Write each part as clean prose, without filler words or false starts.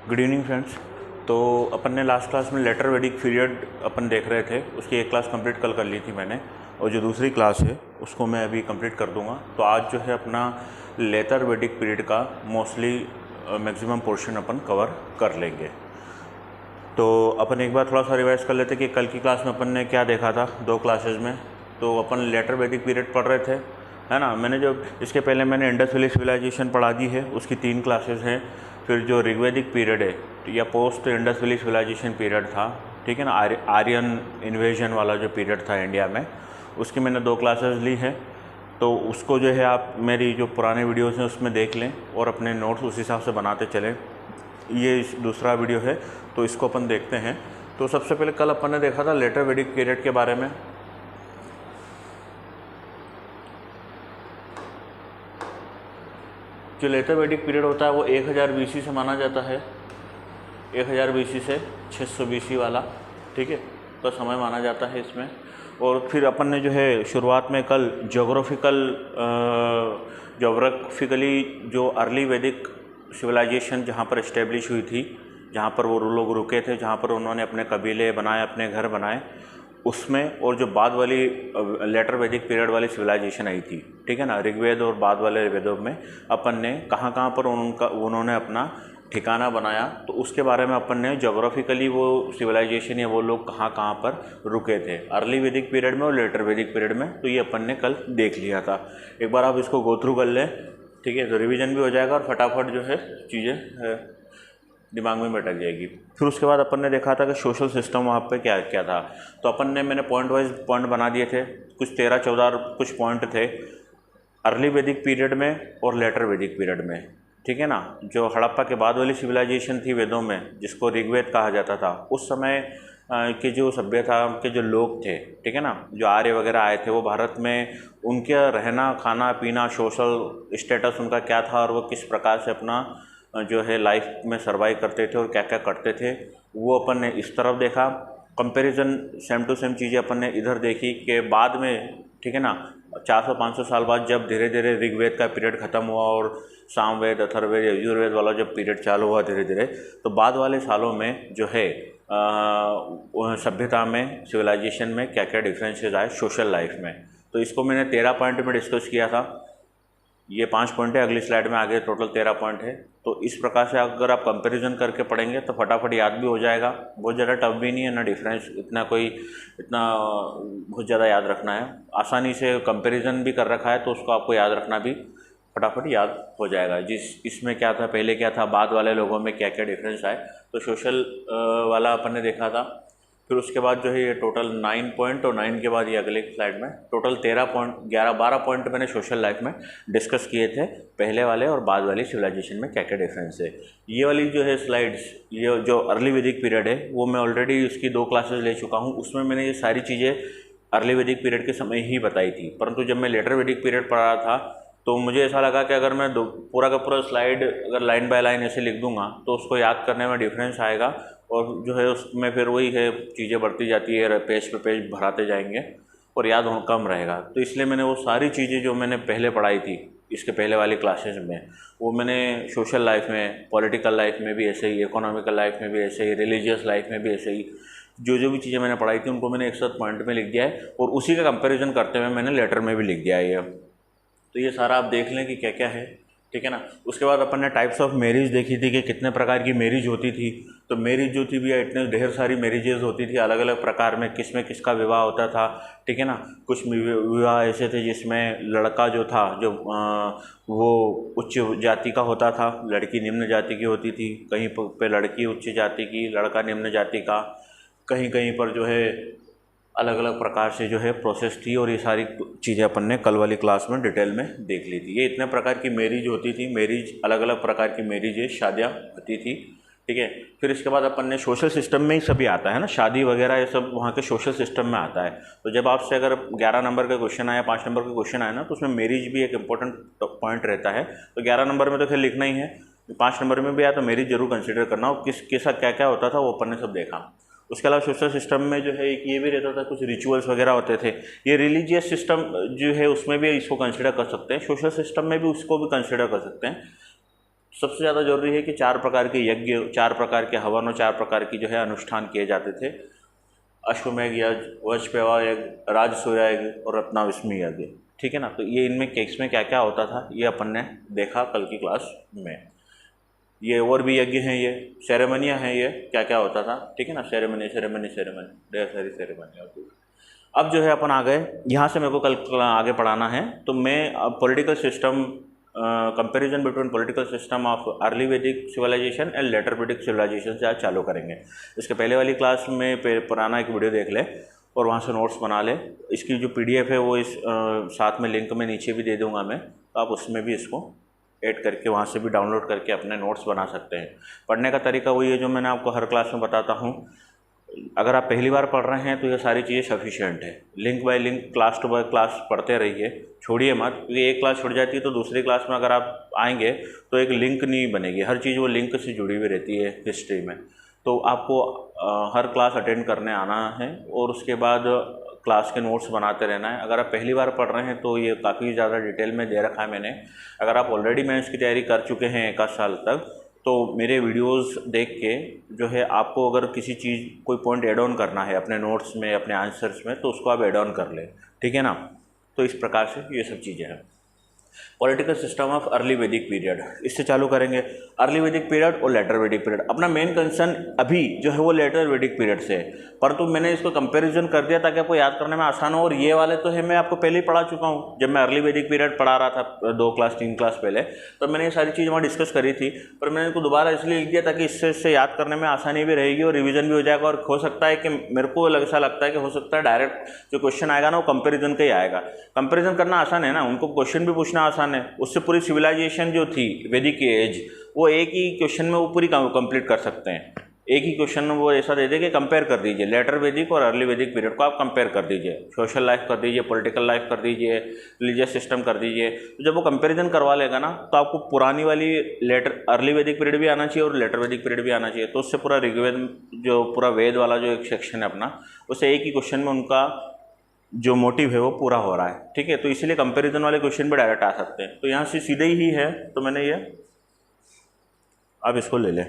Good evening friends. तो अपन ने last class में लेटर वेडिक पीरियड अपन देख रहे थे, उसकी एक क्लास कंप्लीट कल कर ली थी मैंने, और जो दूसरी क्लास है उसको मैं अभी कंप्लीट कर दूंगा। तो आज जो है अपना लेटर वेडिक पीरियड का मोस्टली मैक्सिमम पोर्शन अपन कवर कर लेंगे। तो अपन एक बार थोड़ा सा रिवाइज कर लेते कि कल की क्लास में अपन ने क्या देखा था दो क्लासेज में। तो अपन लेटर वेदिक पीरियड पढ़ रहे थे, है ना। मैंने जो इसके पहले मैंने इंडस वैली सिविलाइजेशन पढ़ा दी है, उसकी 3 क्लासेज हैं। फिर जो ऋग्वेदिक पीरियड है या post Indus valley civilization period था, ठीक है ना, आर्यन इन्वेजन वाला जो पीरियड था इंडिया में, उसकी मैंने 2 क्लासेज ली हैं। तो उसको जो है आप मेरी जो पुराने वीडियोज़ हैं उसमें देख लें और अपने नोट्स उस हिसाब से बनाते चलें। ये दूसरा वीडियो है तो इसको अपन देखते हैं। तो सबसे पहले कल अपन ने देखा था लेटर वेडिक पीरियड के बारे में। जो लेटर वेडिक पीरियड होता है वो 1000 BC से माना जाता है, 1000 BC से 600 BC वाला, ठीक है, तो समय माना जाता है इसमें। और फिर अपन ने जो है शुरुआत में कल जोग्राफिकली जो अर्ली वैदिक सिविलाइजेशन जहाँ पर इस्टेब्लिश हुई थी, जहाँ पर वो लोग रुके थे, जहाँ पर उन्होंने अपने कबीले बनाए, अपने घर बनाए, उसमें, और जो बाद वाली लेटर वैदिक पीरियड वाली सिविलाइजेशन आई थी, ठीक है ना, ऋग्वेद और बाद वाले वेदों में अपन ने कहाँ कहाँ पर उन्होंने अपना ठिकाना बनाया, तो उसके बारे में अपन ने जोग्राफिकली वो सिविलाइजेशन या वो लोग कहाँ कहाँ पर रुके थे अर्ली वैदिक पीरियड में और लेटर वैदिक पीरियड में। तो ये अपन ने कल देख लिया था। एक बार आप इसको गो थ्रू कर लें, ठीक है, तो रिवीजन भी हो जाएगा और फटाफट जो है चीज़ें दिमाग में बैठ जाएगी। फिर उसके बाद अपन ने देखा था कि सोशल सिस्टम वहाँ पे क्या क्या था। तो मैंने पॉइंट वाइज पॉइंट बना दिए थे, कुछ 13-14 कुछ पॉइंट थे अर्ली वैदिक पीरियड में और लेटर वैदिक पीरियड में, ठीक है ना। जो हड़प्पा के बाद वाली सिविलाइजेशन थी वेदों में, जिसको ऋग्वेद कहा जाता था, उस समय के जो सभ्यता के जो लोग थे, ठीक है ना, जो आर्य वगैरह आए थे, वो भारत में उनके रहना खाना पीना सोशल स्टेटस उनका क्या था और वो किस प्रकार से अपना जो है लाइफ में सर्वाइव करते थे और क्या क्या करते थे, वो अपन ने इस तरफ देखा। कंपैरिजन सेम टू सेम चीज़ें अपन ने इधर देखी कि बाद में, ठीक है ना, 400-500 साल बाद जब धीरे धीरे ऋग्वेद का पीरियड ख़त्म हुआ और सामवेद, अथर्ववेद, यजुर्वेद वाला जब पीरियड चालू हुआ धीरे धीरे, तो बाद वाले सालों में जो है सभ्यता में, सिविलाइजेशन में क्या क्या डिफरेंसेस आए सोशल लाइफ में। तो इसको मैंने 13 पॉइंट में डिस्कस किया था। ये 5 पॉइंट है, अगली स्लाइड में आगे टोटल 13 पॉइंट है। तो इस प्रकार से अगर आप कंपैरिजन करके पढ़ेंगे तो फटाफट याद भी हो जाएगा। बहुत ज़्यादा टफ भी नहीं है, ना डिफरेंस इतना बहुत ज़्यादा याद रखना है। आसानी से कंपैरिजन भी कर रखा है तो उसको आपको याद रखना भी फटाफट याद हो जाएगा। इसमें क्या था, पहले क्या था, बाद वाले लोगों में क्या क्या डिफरेंस आए। तो सोशल वाला अपन ने देखा था। फिर उसके बाद जो है ये टोटल 9 पॉइंट, और 9 के बाद ये अगले स्लाइड में टोटल 13 पॉइंट, 12 पॉइंट मैंने सोशल लाइफ में डिस्कस किए थे, पहले वाले और बाद वाली सिविलाइजेशन में क्या क्या डिफरेंस है। ये वाली जो है स्लाइड्स, ये जो अर्ली वैदिक पीरियड है, वो मैं ऑलरेडी इसकी 2 क्लासेस ले चुका हूँ। उसमें मैंने ये सारी चीज़ें अर्ली वैदिक पीरियड के समय ही बताई थी, परंतु जब मैं लेटर वैदिक पीरियड पढ़ रहा था तो मुझे ऐसा लगा कि अगर मैं पूरा का पूरा स्लाइड अगर लाइन बाय लाइन ऐसे लिख दूंगा तो उसको याद करने में डिफरेंस आएगा, और जो है उसमें फिर वही है, चीज़ें बढ़ती जाती है, पेज पे पेज भराते जाएंगे और याद कम रहेगा। तो इसलिए मैंने वो सारी चीज़ें जो मैंने पहले पढ़ाई थी इसके पहले वाली क्लासेस में, वो मैंने सोशल लाइफ में, पॉलिटिकल लाइफ में भी ऐसे ही, इकोनॉमिकल लाइफ में भी ऐसे ही, रिलीजियस लाइफ में भी ऐसे ही, जो भी चीज़ें मैंने पढ़ाई थी उनको मैंने एक साथ पॉइंट में लिख दिया है, और उसी का कंपेरिजन करते हुए मैंने लेटर में भी लिख दिया है। तो ये सारा आप देख लें कि क्या क्या है, ठीक है ना। उसके बाद अपन ने टाइप्स ऑफ मैरिज देखी थी कि कितने प्रकार की मैरिज होती थी। तो मैरिज जो थी भैया, इतने ढेर सारी मैरिजेज होती थी अलग अलग प्रकार में, किस में किसका विवाह होता था, ठीक है ना। कुछ विवाह ऐसे थे जिसमें लड़का जो था वो उच्च जाति का होता था, लड़की निम्न जाति की होती थी। कहीं पे लड़की उच्च जाति की, लड़का निम्न जाति का, कहीं कहीं पर जो है अलग अलग प्रकार से जो है प्रोसेस थी। और ये सारी चीज़ें अपन ने कल वाली क्लास में डिटेल में देख ली थी। ये इतने प्रकार की मैरिज होती थी, मैरिज अलग अलग प्रकार की मैरिज शादियाँ होती थी, ठीक है। फिर इसके बाद अपन ने सोशल सिस्टम में ही सभी आता है ना, शादी वगैरह ये सब वहाँ के सोशल सिस्टम में आता है। तो जब आपसे अगर 11 नंबर का क्वेश्चन आया, 5 नंबर का क्वेश्चन आया ना, तो उसमें मैरिज भी एक इंपॉर्टेंट पॉइंट रहता है। तो 11 नंबर में तो खैर लिखना ही है, 5 नंबर में भी आया तो मैरिज जरूर कंसिडर करना हो, किस साथ क्या क्या होता था वो अपन ने सब देखा। उसके अलावा सोशल सिस्टम में जो है एक ये भी रहता था, कुछ रिचुअल्स वगैरह होते थे। ये रिलीजियस सिस्टम जो है उसमें भी इसको कंसिडर कर सकते हैं, सोशल सिस्टम में भी उसको भी कंसिडर कर सकते हैं। सबसे ज़्यादा जरूरी है कि 4 प्रकार के यज्ञ, 4 प्रकार के हवन और 4 प्रकार की जो है अनुष्ठान किए जाते थे। अश्वमेघ यज्ञ, वज्रपेवा यज्ञ, राजसूया यज्ञ और रत्नाविष्मी यज्ञ। ठीक है ना। तो ये इनमें इसमें क्या क्या होता था ये अपन ने देखा कल की क्लास में। ये और भी यज्ञ हैं, ये सेरेमनियाँ हैं, ये क्या क्या होता था। ठीक है ना। सेरेमनी ढेर सारी सेरेमनी होती है। अब जो है अपन आ गए यहाँ से, मेरे को कल आगे पढ़ाना है, तो मैं अब political system, comparison between political system of early वैदिक सिविलाइजेशन एंड लेटर वैदिक सिविलाइजेशन से आज चालू करेंगे। इसके पहले वाली क्लास में पुराना एक वीडियो देख ले और वहाँ से नोट्स बना ले। इसकी जो PDF है वो इस साथ में लिंक में नीचे भी दे दूँगा मैं, तो आप उसमें भी इसको ऐड करके वहाँ से भी डाउनलोड करके अपने नोट्स बना सकते हैं। पढ़ने का तरीका वही है जो मैंने आपको हर क्लास में बताता हूँ। अगर आप पहली बार पढ़ रहे हैं तो ये सारी चीज़ें सफिशिएंट है। Link by link, class to by class पढ़ते रहिए, छोड़िए मत, क्योंकि एक क्लास छूट जाती है तो दूसरी क्लास में अगर आप आएंगे तो एक लिंक नहीं बनेगी। हर चीज़ वो लिंक से जुड़ी हुई रहती है हिस्ट्री में। तो आपको हर क्लास अटेंड करने आना है और उसके बाद क्लास के नोट्स बनाते रहना है। अगर आप पहली बार पढ़ रहे हैं तो ये काफ़ी ज़्यादा डिटेल में दे रखा है मैंने। अगर आप ऑलरेडी मेंस की तैयारी कर चुके हैं 1 साल तक, तो मेरे वीडियोस देख के जो है आपको अगर किसी चीज़ कोई पॉइंट ऐड ऑन करना है अपने नोट्स में, अपने आंसर्स में, तो उसको आप ऐड ऑन कर लें। ठीक है ना। तो इस प्रकार से ये सब चीज़ें हैं। पॉलिटिकल सिस्टम ऑफ अर्ली वैदिक पीरियड, इससे चालू करेंगे। अर्ली वैदिक पीरियड और लेटर वैदिक पीरियड। अपना मेन कंसर्न अभी जो है वो लेटर वैदिक पीरियड से है, परंतु मैंने इसको कंपैरिजन कर दिया ताकि आपको याद करने में आसान हो। और ये वाले तो है मैं आपको पहले ही पढ़ा चुका हूँ, जब मैं अर्ली वैदिक पीरियड पढ़ा रहा था 2 क्लास 3 क्लास पहले, तो मैंने ये सारी चीज़ वहाँ डिस्कस करी थी। पर मैंने इनको दोबारा इसलिए लिख दिया ताकि इससे याद करने में आसानी भी रहेगी और रिविजन भी हो जाएगा। और हो सकता है कि मेरे को ऐसा लगता है कि हो सकता है डायरेक्ट जो क्वेश्चन आएगा ना वो कंपेरिजन का ही आएगा। कंपेरिजन करना आसान है ना, उनको क्वेश्चन भी पूछना आसान है। उससे पूरी सिविलाइजेशन जो थी वैदिक एज, वो एक ही क्वेश्चन में वो पूरी कंप्लीट कर सकते हैं। एक ही क्वेश्चन में वो ऐसा दे दे कि कंपेयर कर दीजिए लेटर वैदिक और अर्ली वैदिक पीरियड को, आप कंपेयर कर दीजिए। सोशल लाइफ कर दीजिए, पॉलिटिकल लाइफ कर दीजिए, रिलीजियस सिस्टम कर दीजिए। तो जब वो कंपैरिजन करवा लेगा ना तो आपको पुरानी वाली अर्ली वैदिक पीरियड भी आना चाहिए और लेटर वैदिक पीरियड भी आना चाहिए। तो उससे पूरा ऋग्वेद, जो पूरा वेद वाला जो एक सेक्शन है अपना, उससे एक ही क्वेश्चन में उनका जो मोटिव है वो पूरा हो रहा है। ठीक है। तो इसीलिए कंपैरिजन वाले क्वेश्चन भी डायरेक्ट आ सकते हैं। तो यहाँ से सीधे ही है, तो मैंने ये अब इसको ले लें।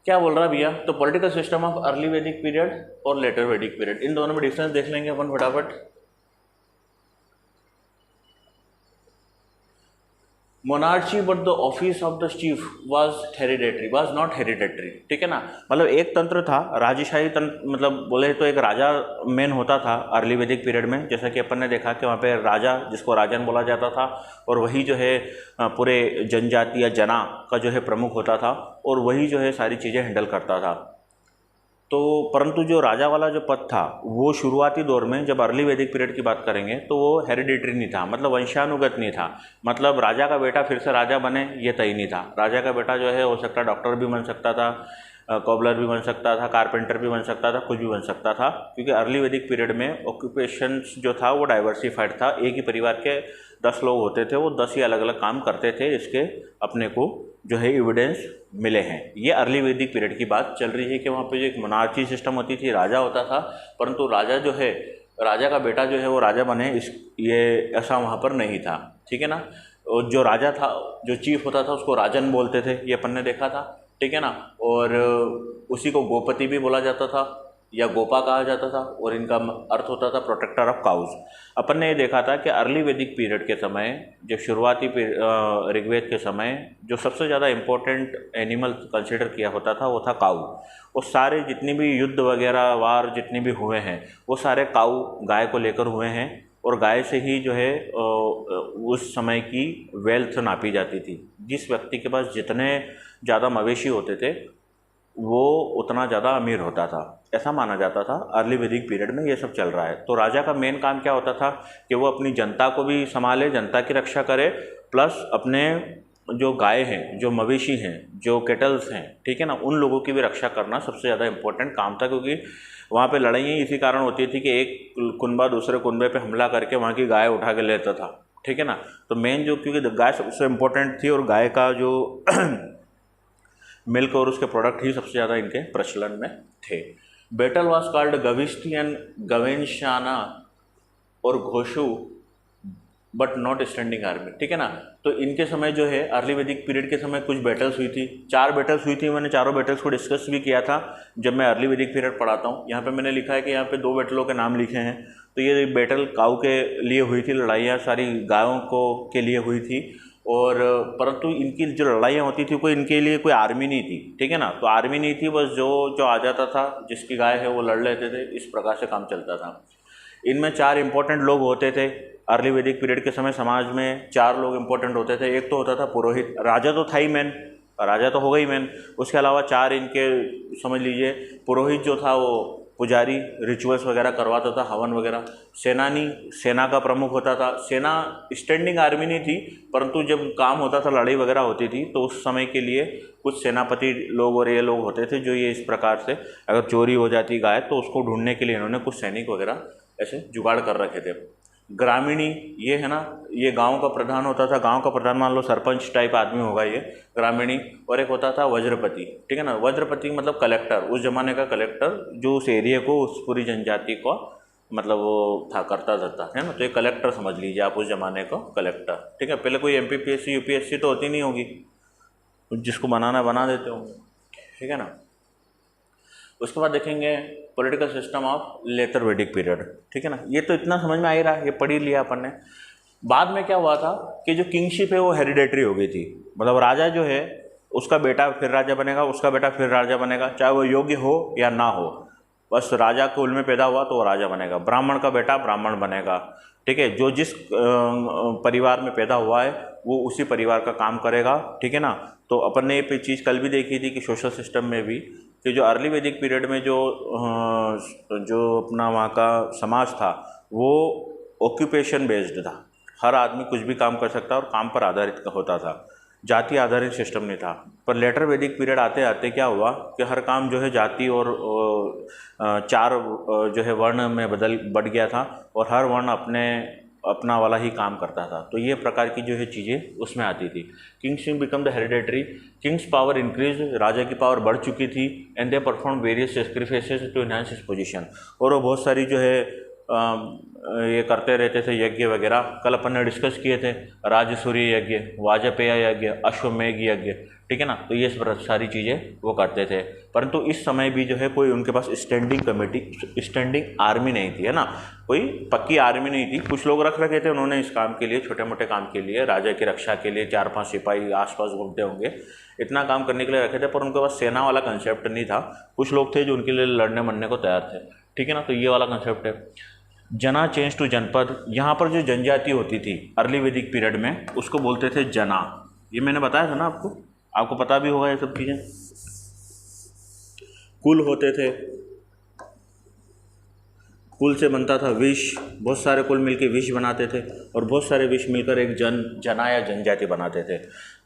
क्या बोल रहा है भैया, तो पॉलिटिकल सिस्टम ऑफ अर्ली वैदिक पीरियड और लेटर वैदिक पीरियड, इन दोनों में डिफरेंस देख लेंगे अपन फटाफट। Monarchy but the office of the chief was not hereditary. ठीक है ना। मतलब एक तंत्र था, राजशाही तंत्र, मतलब बोले तो एक राजा मेन होता था अर्ली वैदिक पीरियड में। जैसा कि अपन ने देखा कि वहाँ पे राजा, जिसको राजन बोला जाता था, और वही जो है पूरे जनजाति या जना का जो है प्रमुख होता था, और वही जो है सारी चीज़ें हैंडल करता था। तो परंतु जो राजा वाला जो पद था वो शुरुआती दौर में, जब अर्ली वैदिक पीरियड की बात करेंगे, तो वो हेरिडिटरी नहीं था, मतलब वंशानुगत नहीं था। मतलब राजा का बेटा फिर से राजा बने ये तय नहीं था। राजा का बेटा जो है हो सकता डॉक्टर भी बन सकता था, कॉबलर भी बन सकता था, कारपेंटर भी बन सकता था, कुछ भी बन सकता था, क्योंकि अर्ली वैदिक पीरियड में ऑक्यूपेशन जो था वो डाइवर्सिफाइड था। एक ही परिवार के 10 लोग होते थे, वो 10 ही अलग अलग काम करते थे। इसके अपने को जो है एविडेंस मिले हैं। ये अर्ली वैदिक पीरियड की बात चल रही है कि वहाँ पे जो एक मोनार्ची सिस्टम होती थी, राजा होता था, परंतु राजा जो है, राजा का बेटा जो है वो राजा बने, ये ऐसा वहाँ पर नहीं था। ठीक है ना। और जो राजा था, जो चीफ होता था, उसको राजन बोलते थे, ये अपन ने देखा था। ठीक है ना। और उसी को गोपति भी बोला जाता था या गोपा कहा जाता था, और इनका अर्थ होता था प्रोटेक्टर ऑफ काउज। अपन ने ये देखा था कि अर्ली वैदिक पीरियड के समय, जब शुरुआती ऋग्वेद के समय, जो सबसे ज़्यादा इम्पोर्टेंट एनिमल कंसिडर किया होता था वो था काऊ। वो सारे जितनी भी युद्ध वगैरह वार जितने भी हुए हैं वो सारे काऊ, गाय को लेकर हुए हैं, और गाय से ही जो है उस समय की वेल्थ नापी जाती थी। जिस व्यक्ति के पास जितने ज़्यादा मवेशी होते थे वो उतना ज़्यादा अमीर होता था, ऐसा माना जाता था। अर्ली वैदिक पीरियड में ये सब चल रहा है। तो राजा का मेन काम क्या होता था कि वो अपनी जनता को भी संभाले, जनता की रक्षा करे, प्लस अपने जो गाय हैं, जो मवेशी हैं, जो केटल्स हैं, ठीक है ना, उन लोगों की भी रक्षा करना सबसे ज़्यादा इम्पोर्टेंट काम था। क्योंकि वहाँ पे लड़ाइयाँ इसी कारण होती थी कि एक कुनबा दूसरे कुनबे पे हमला करके वहाँ की गाय उठा के लेता था। ठीक है ना। तो मेन जो, क्योंकि गाय सबसे इम्पोर्टेंट थी और गाय का जो मिल्क और उसके प्रोडक्ट ही सबसे ज़्यादा इनके प्रचलन में थे। बैटल वाज कॉल्ड गविस्टियन, गवेंशाना और घोषु बट नॉट स्टैंडिंग आर्मी, ठीक है ना। तो इनके समय जो है अर्ली वैदिक पीरियड के समय कुछ बैटल्स हुई थी, 4 बैटल्स हुई थी। मैंने चारों बैटल्स को डिस्कस भी किया था जब मैं अर्ली वैदिक पीरियड पढ़ाता हूँ। यहाँ पे मैंने लिखा है कि यहाँ पे 2 बैटलों के नाम लिखे हैं। तो ये बैटल काऊ के लिए हुई थी, लड़ाइयाँ सारी गायों को के लिए हुई थी, और परंतु इनकी जो लड़ाइयाँ होती थी कोई इनके लिए कोई आर्मी नहीं थी, ठीक है ना। तो आर्मी नहीं थी, बस जो जो आ जाता था जिसकी गाय है वो लड़ लेते थे, इस प्रकार से काम चलता था। इनमें 4 इंपॉर्टेंट लोग होते थे अर्ली वैदिक पीरियड के समय। समाज में 4 लोग इंपॉर्टेंट होते थे। एक तो होता था पुरोहित, राजा तो था ही मेन, राजा तो हो गई मेन। उसके अलावा 4 इनके समझ लीजिए, पुरोहित जो था वो पुजारी रिचुअल्स वगैरह करवाता था, हवन वगैरह। सेनानी, सेना का प्रमुख होता था। सेना स्टैंडिंग आर्मी नहीं थी, परंतु जब काम होता था, लड़ाई वगैरह होती थी, तो उस समय के लिए कुछ सेनापति लोग और ये लोग होते थे जो ये इस प्रकार से अगर चोरी हो जाती गाय तो उसको ढूंढने के लिए इन्होंने कुछ सैनिक वगैरह ऐसे जुगाड़ कर रखे थे। ग्रामीणी, ये है ना, ये गांव का प्रधान होता था। गांव का प्रधान मान लो सरपंच टाइप आदमी होगा ये ग्रामीणी। और एक होता था वज्रपति, ठीक है ना। वज्रपति मतलब कलेक्टर, उस जमाने का कलेक्टर जो उस एरिया को, उस पूरी जनजाति को मतलब वो था, करता धरता है ना। तो ये कलेक्टर समझ लीजिए आप, उस जमाने को कलेक्टर, ठीक है। पहले कोई MPPSC UPSC तो होती नहीं होगी, जिसको बनाना बना देते होंगे, ठीक है ना। उसके बाद देखेंगे political system of letter Vedic period, ठीक है ना। ये तो इतना समझ में आ ही रहा है, ये पढ़ ही लिया अपन ने। बाद में क्या हुआ था कि जो किंगशिप है वो हेरिडेटरी हो गई थी, मतलब राजा जो है उसका बेटा फिर राजा बनेगा, उसका बेटा फिर राजा बनेगा, चाहे वो योग्य हो या ना हो, बस राजा कुल में पैदा हुआ तो वो राजा बनेगा। ब्राह्मण का बेटा ब्राह्मण बनेगा, ठीक है। जो जिस परिवार में पैदा हुआ है वो उसी परिवार का काम करेगा, ठीक है ना। तो अपन ने ये चीज़ कल भी देखी थी कि सोशल सिस्टम में भी कि जो अर्ली वैदिक पीरियड में जो अपना वहाँ का समाज था वो ऑक्यूपेशन बेस्ड था। हर आदमी कुछ भी काम कर सकता और काम पर आधारित होता था, जाति आधारित सिस्टम नहीं था। पर लेटर वैदिक पीरियड आते आते क्या हुआ कि हर काम जो है जाति और 4 जो है वर्ण में बढ़ गया था, और हर वर्ण अपना वाला ही काम करता था। तो ये प्रकार की जो है चीज़ें उसमें आती थी। Kings become the hereditary, kings power increase, राजा की पावर बढ़ चुकी थी। And they perform various sacrifices to enhance his position, और वो बहुत सारी जो है ये करते रहते थे यज्ञ वगैरह। कल अपन ने डिस्कस किए थे राजसूर्य यज्ञ, वाजपेय यज्ञ, अश्वमेघ यज्ञ, ठीक है ना। तो ये सारी चीज़ें वो करते थे। परंतु इस समय भी जो है कोई उनके पास स्टैंडिंग कमेटी, स्टैंडिंग आर्मी नहीं थी, है ना। कोई पक्की आर्मी नहीं थी। कुछ लोग रख रखे थे उन्होंने इस काम के लिए, छोटे मोटे काम के लिए, राजा की रक्षा के लिए 4-5 सिपाही आसपास घूमते होंगे, इतना काम करने के लिए रखे थे। पर उनके पास सेना वाला कंसेप्ट नहीं था। कुछ लोग थे जो उनके लिए लड़ने मरने को तैयार थे, ठीक है ना। तो ये वाला कंसेप्ट है। जना चेंज टू जनपद, यहाँ पर जो जनजाति होती थी अर्ली वैदिक पीरियड में उसको बोलते थे जना। ये मैंने बताया था ना आपको पता भी होगा ये सब चीज़ें। कुल होते थे, कुल से बनता था विष, बहुत सारे कुल मिलकर विष बनाते थे, और बहुत सारे विष मिलकर एक जना या जनजाति बनाते थे।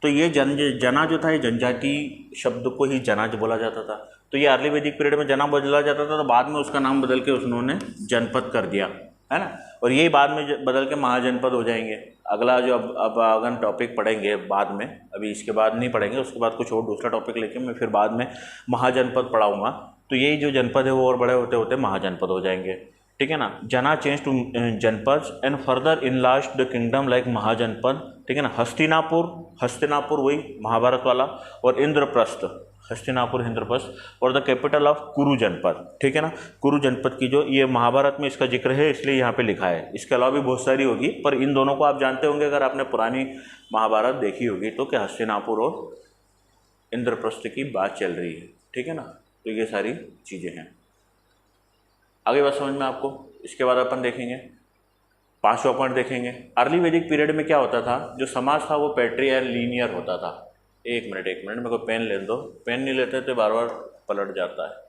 तो ये जना जो था, ये जनजाति शब्द को ही जनाज बोला जाता था। तो ये अर्ली वैदिक पीरियड में जना बोला जाता था, तो बाद में उसका नाम बदल के उन्होंने जनपद कर दिया, है ना। और यही बाद में बदल के महाजनपद हो जाएंगे। अगला जो अब अगर टॉपिक पढ़ेंगे बाद में, अभी इसके बाद नहीं पढ़ेंगे, उसके बाद कुछ और दूसरा टॉपिक लेके मैं फिर बाद में महाजनपद पढ़ाऊँगा। तो यही जो जनपद है वो और बड़े होते होते महाजनपद हो जाएंगे, ठीक है ना। जना चेंज टू जनपद and further enlarge the kingdom like महाजनपद, ठीक है ना। हस्तिनापुर वही महाभारत वाला, और इंद्रप्रस्थ, हस्तिनापुर इंद्रप्रस्थ, और द कैपिटल ऑफ कुरु जनपद, ठीक है ना। कुरु जनपद की जो ये महाभारत में इसका जिक्र है इसलिए यहाँ पे लिखा है। इसके अलावा भी बहुत सारी होगी, पर इन दोनों को आप जानते होंगे अगर आपने पुरानी महाभारत देखी होगी तो, कि हस्तिनापुर और इंद्रप्रस्थ की बात चल रही है, ठीक है ना। तो ये सारी चीज़ें हैं। आगे बात समझ में आपको। इसके बाद अपन देखेंगे 5वां पॉइंट देखेंगे। अर्ली वैदिक पीरियड में क्या होता था, जो समाज था वो पैट्रियार्कल लीनियर होता था। एक मिनट मेरे को पेन ले दो, पेन नहीं लेते तो बार बार पलट जाता है।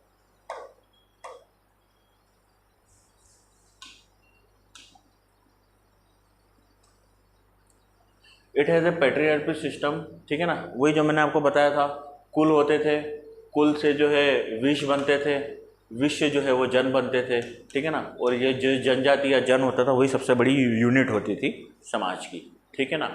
It has a patriarchal system, ठीक है ना। वही जो मैंने आपको बताया था, कुल होते थे, कुल से जो है विष बनते थे, विष से जो है वो जन बनते थे, ठीक है ना। और ये जो जनजाति या जन होता था वही सबसे बड़ी यूनिट होती थी समाज की, ठीक है ना।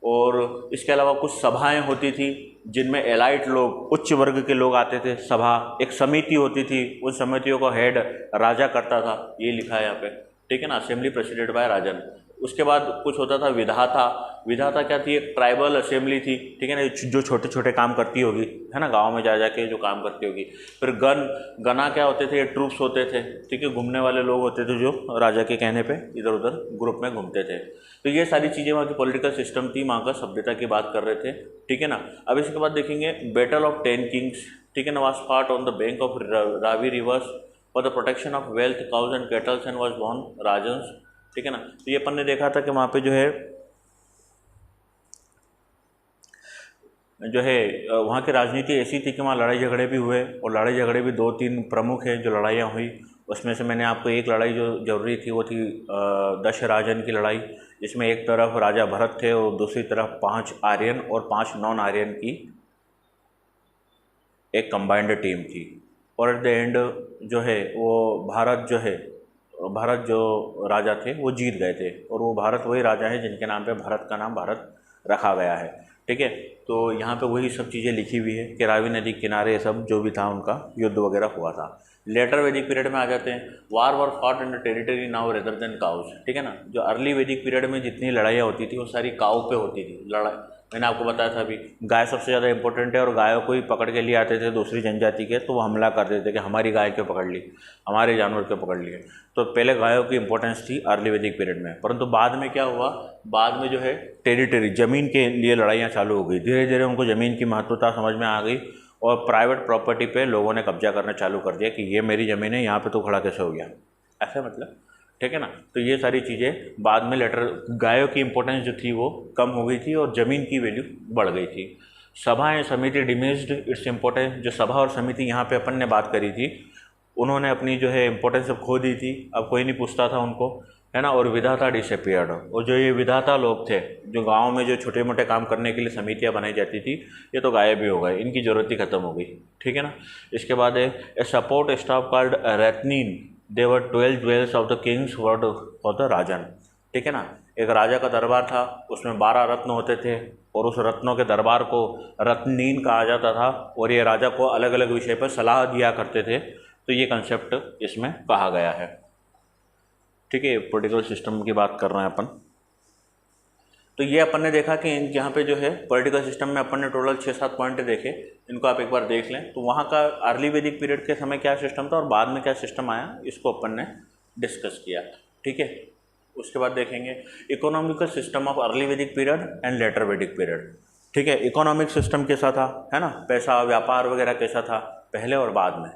और इसके अलावा कुछ सभाएं होती थी जिनमें एलाइट लोग, उच्च वर्ग के लोग आते थे। सभा, एक समिति होती थी, उन समितियों को हेड राजा करता था, ये लिखा है यहाँ पे, ठीक है ना। असेंबली प्रेसिडेंट बाय राजन। उसके बाद कुछ होता था विधाता। विधाता क्या थी? एक ट्राइबल असेंबली थी, ठीक है ना, जो छोटे छोटे काम करती होगी, है ना, गांव में जा जाके जो काम करती होगी। फिर गना क्या होते थे? ये ट्रूप्स होते थे, ठीक है, घूमने वाले लोग होते थे जो राजा के कहने पे इधर उधर ग्रुप में घूमते थे। तो ये सारी चीज़ें वहाँ की पॉलिटिकल सिस्टम थी, वहाँ का सभ्यता की बात कर रहे थे, ठीक है ना। अब इसके बाद देखेंगे बैटल ऑफ 10 किंग्स, ठीक है ना, was fought on the bank of Ravi rivers for the protection of wealth cows and cattles and was born राजन्स, ठीक है ना। तो ये अपन ने देखा था कि वहाँ पे जो है वहाँ की राजनीति ऐसी थी कि वहाँ लड़ाई झगड़े भी हुए, और लड़ाई झगड़े भी 2-3 प्रमुख हैं जो लड़ाइयाँ हुई। उसमें से मैंने आपको एक लड़ाई जो जरूरी थी वो थी दशराजन की लड़ाई, जिसमें एक तरफ राजा भरत थे और दूसरी तरफ 5 आर्यन और 5 नॉन आर्यन की एक कंबाइंड टीम थी। और एट द एंड जो है वो भारत जो राजा थे वो जीत गए थे, और वो भारत वही राजा है जिनके नाम पे भारत का नाम भारत रखा गया है, ठीक है। तो यहाँ पे वही सब चीज़ें लिखी हुई है कि रावी नदी के किनारे सब जो भी था उनका युद्ध वगैरह हुआ था। लेटर वैदिक पीरियड में आ जाते हैं। War fought in the territory now rather than cows, ठीक है ना। जो अर्ली वैदिक पीरियड में जितनी लड़ाइयाँ होती थी वो सारी काऊ पे होती थी। मैंने आपको बताया था अभी, गाय सबसे ज़्यादा इंपॉर्टेंट है, और गायों को ही पकड़ के लिए आते थे दूसरी जनजाति के, तो वो हमला कर देते थे कि हमारी गाय क्यों पकड़ ली, हमारे जानवर क्यों पकड़ लिए। तो पहले गायों की इंपॉर्टेंस थी अर्ली वैदिक पीरियड में। परंतु बाद में क्या हुआ? बाद में जो है टेरिटरी, ज़मीन के लिए लड़ाइयाँ चालू हो गई। धीरे धीरे उनको ज़मीन की महत्वता समझ में आ गई, और प्राइवेट प्रॉपर्टी पे लोगों ने कब्जा करना चालू कर दिया कि ये मेरी ज़मीन है, यहाँ पे तो खड़ा कैसे हो गया, ऐसा मतलब, ठीक है ना। तो ये सारी चीज़ें बाद में लेटर, गायों की इंपॉर्टेंस जो थी वो कम हो गई थी और ज़मीन की वैल्यू बढ़ गई थी। सभाएं समिति डिमिस्ड इट्स इम्पोर्टेंस। जो सभा और समिति यहाँ पे अपन ने बात करी थी, उन्होंने अपनी जो है इम्पोर्टेंस अब खो दी थी, अब कोई नहीं पूछता था उनको, है ना। और विधाता डिसअपीयर्ड। और जो ये विधाता लोग थे, जो गाँव में जो छोटे मोटे काम करने के लिए समितियाँ बनाई जाती थी, ये तो गायब ही हो गए, इनकी ज़रूरत ही खत्म हो गई, ठीक है ना। इसके बाद है ए सपोर्ट स्टाफ कॉल्ड रत्नीन, they were 12 jewels of the kings word for the राजन, ठीक है ना। एक राजा का दरबार था, उसमें 12 रत्न होते थे, और उस रत्नों के दरबार को रत्नीन कहा जाता था, और ये राजा को अलग अलग विषय पर सलाह दिया करते थे। तो ये कंसेप्ट इसमें कहा गया है, ठीक है। पॉलिटिकल सिस्टम की बात कर रहे हैं अपन। तो ये अपन ने देखा कि यहाँ पे जो है पॉलिटिकल सिस्टम में अपन ने टोटल 6-7 पॉइंट देखे, इनको आप एक बार देख लें। तो वहाँ का अर्ली वैदिक पीरियड के समय क्या सिस्टम था और बाद में क्या सिस्टम आया, इसको अपन ने डिस्कस किया, ठीक है। उसके बाद देखेंगे इकोनॉमिकल सिस्टम ऑफ अर्ली वैदिक period and later Vedic period, ठीक है। इकोनॉमिक सिस्टम कैसा था, है ना, पैसा व्यापार वगैरह कैसा था पहले और बाद में,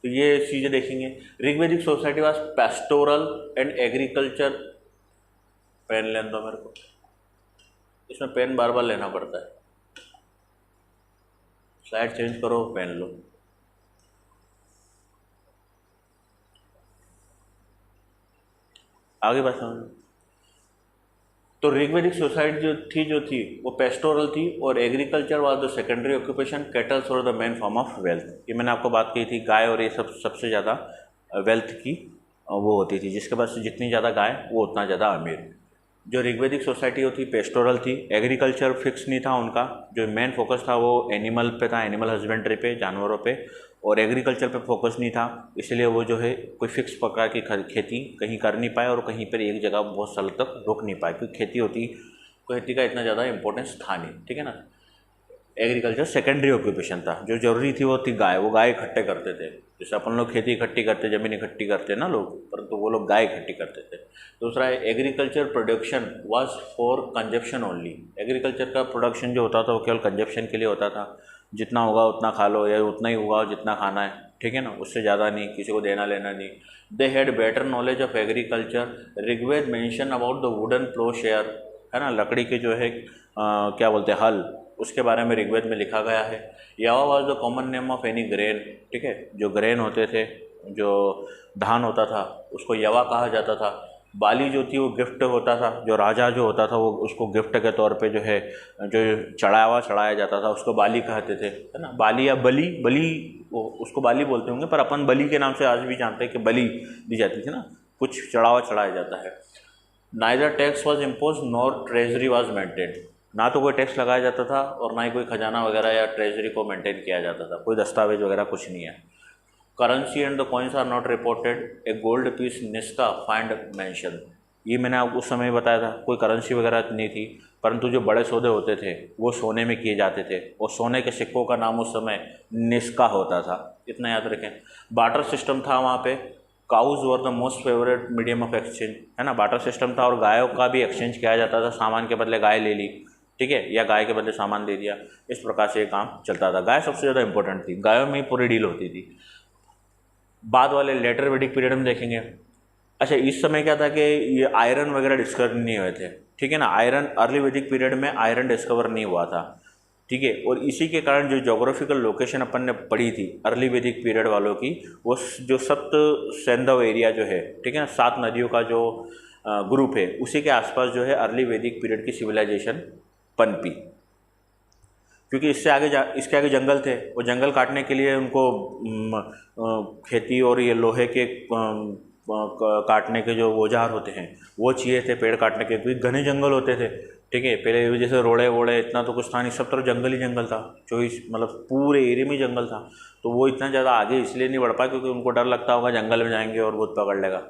तो ये चीज़ें देखेंगे। ऋग्वैदिक society was pastoral and agriculture. Pen लेने दो मेरे को, इसमें पेन बार बार लेना पड़ता है, स्लाइड चेंज करो, पेन लो। आगे बात समझ। तो ऋग्वैदिक सोसाइटी जो थी वो पेस्टोरल थी, और agriculture was the secondary occupation, kettles were the main form of wealth. ये मैंने आपको बात की थी, गाय और ये सब सबसे ज़्यादा वेल्थ की वो होती थी, जिसके पास जितनी ज़्यादा गाय वो उतना ज़्यादा अमीर। जो ऋग्वैदिक सोसाइटी होती पेस्टोरल थी, एग्रीकल्चर फिक्स नहीं था उनका, जो मेन फोकस था वो एनिमल पे था, एनिमल हस्बेंड्री पे, जानवरों पे, और एग्रीकल्चर पे फोकस नहीं था, इसलिए वो जो है कोई फिक्स प्रकार की खेती कहीं कर नहीं पाए, और कहीं पर एक जगह बहुत साल तक रुक नहीं पाए, क्योंकि खेती का इतना ज़्यादा इंपॉर्टेंस था नहीं, ठीक है ना। एग्रीकल्चर सेकेंडरी ऑक्यूपेशन था, जो जरूरी थी वो थी गाय, वो गाय इकट्ठे करते थे, जैसे अपन लोग खेती इकट्ठी करते, ज़मीन इकट्ठी करते ना लोग, परंतु वो लोग गाय इकट्ठी करते थे। दूसरा है agriculture production was for consumption only. Agriculture का प्रोडक्शन जो होता था वो केवल कंजप्शन के लिए होता था, जितना होगा उतना खा लो, या उतना ही होगा जितना खाना है, ठीक है ना, उससे ज़्यादा नहीं, किसी को देना लेना नहीं। They had better knowledge of agriculture. Rigveda mention about the wooden plough share, है ना, लकड़ी के जो है क्या बोलते हैं, हल, उसके बारे में ऋग्वेद में लिखा गया है। यावा was the common name of any grain, ठीक है। जो ग्रेन होते थे, जो धान होता था उसको यवा कहा जाता था। बाली जो थी वो गिफ्ट होता था, जो राजा जो होता था वो उसको गिफ्ट के तौर पे जो है जो चढ़ाया जाता था उसको बाली कहते थे, है ना। बाली या बली उसको बाली बोलते होंगे, पर अपन बली के नाम से आज भी जानते हैं कि बली दी जाती थी ना, कुछ चढ़ाया जाता है। Neither tax was impose nor treasury was maintain. ना तो कोई टैक्स लगाया जाता था और ना ही कोई खजाना वगैरह या ट्रेजरी को मेंटेन किया जाता था, कोई दस्तावेज वगैरह कुछ नहीं है। Currency and the coins are not reported. A gold piece निस्का फाइंड मेंशन, ये मैंने आपको उस समय बताया था, कोई करेंसी वगैरह नहीं थी, परंतु जो बड़े सौदे होते थे वो सोने में किए जाते थे, और सोने के सिक्कों का नाम उस समय निस्का होता था, इतना याद रखें। बार्टर सिस्टम था वहाँ पे, cows were the most favourite medium of exchange, है ना, बार्टर सिस्टम था, और गायों का भी एक्सचेंज किया जाता था, सामान के बदले गाय ले ली, ठीक है, या गाय के बदले सामान दे दिया, इस प्रकार से ये काम चलता था। गाय सबसे ज़्यादा इंपॉर्टेंट थी, गायों में ही पूरी डील होती थी। बाद वाले लेटर वैदिक पीरियड में देखेंगे। अच्छा, इस समय क्या था कि ये आयरन वगैरह डिस्कवर नहीं हुए थे, ठीक है ना, आयरन अर्ली वैदिक पीरियड में आयरन डिस्कवर नहीं हुआ था, ठीक है, और इसी के कारण जो जोग्राफिकल लोकेशन अपन ने पढ़ी थी अर्ली वैदिक पीरियड वालों की, वो जो सप्त सैंधव एरिया जो है, ठीक है ना, 7 नदियों का जो ग्रुप है, उसी के आसपास जो है अर्ली वैदिक पीरियड की सिविलाइजेशन पनपी। क्योंकि इसके आगे जंगल थे, वो जंगल काटने के लिए उनको खेती और ये लोहे के काटने के जो औजार होते हैं वो चाहिए थे, पेड़ काटने के, क्योंकि घने जंगल होते थे, ठीक है, पहले जैसे रोड़े वोड़े इतना तो कुछ था नहीं, सब तरफ जंगल ही जंगल था, 24 मतलब पूरे एरिया में जंगल था, तो वो इतना ज़्यादा आगे इसलिए नहीं बढ़ पाया क्योंकि उनको डर लगता होगा जंगल में जाएंगे और भूत पकड़ लेगा,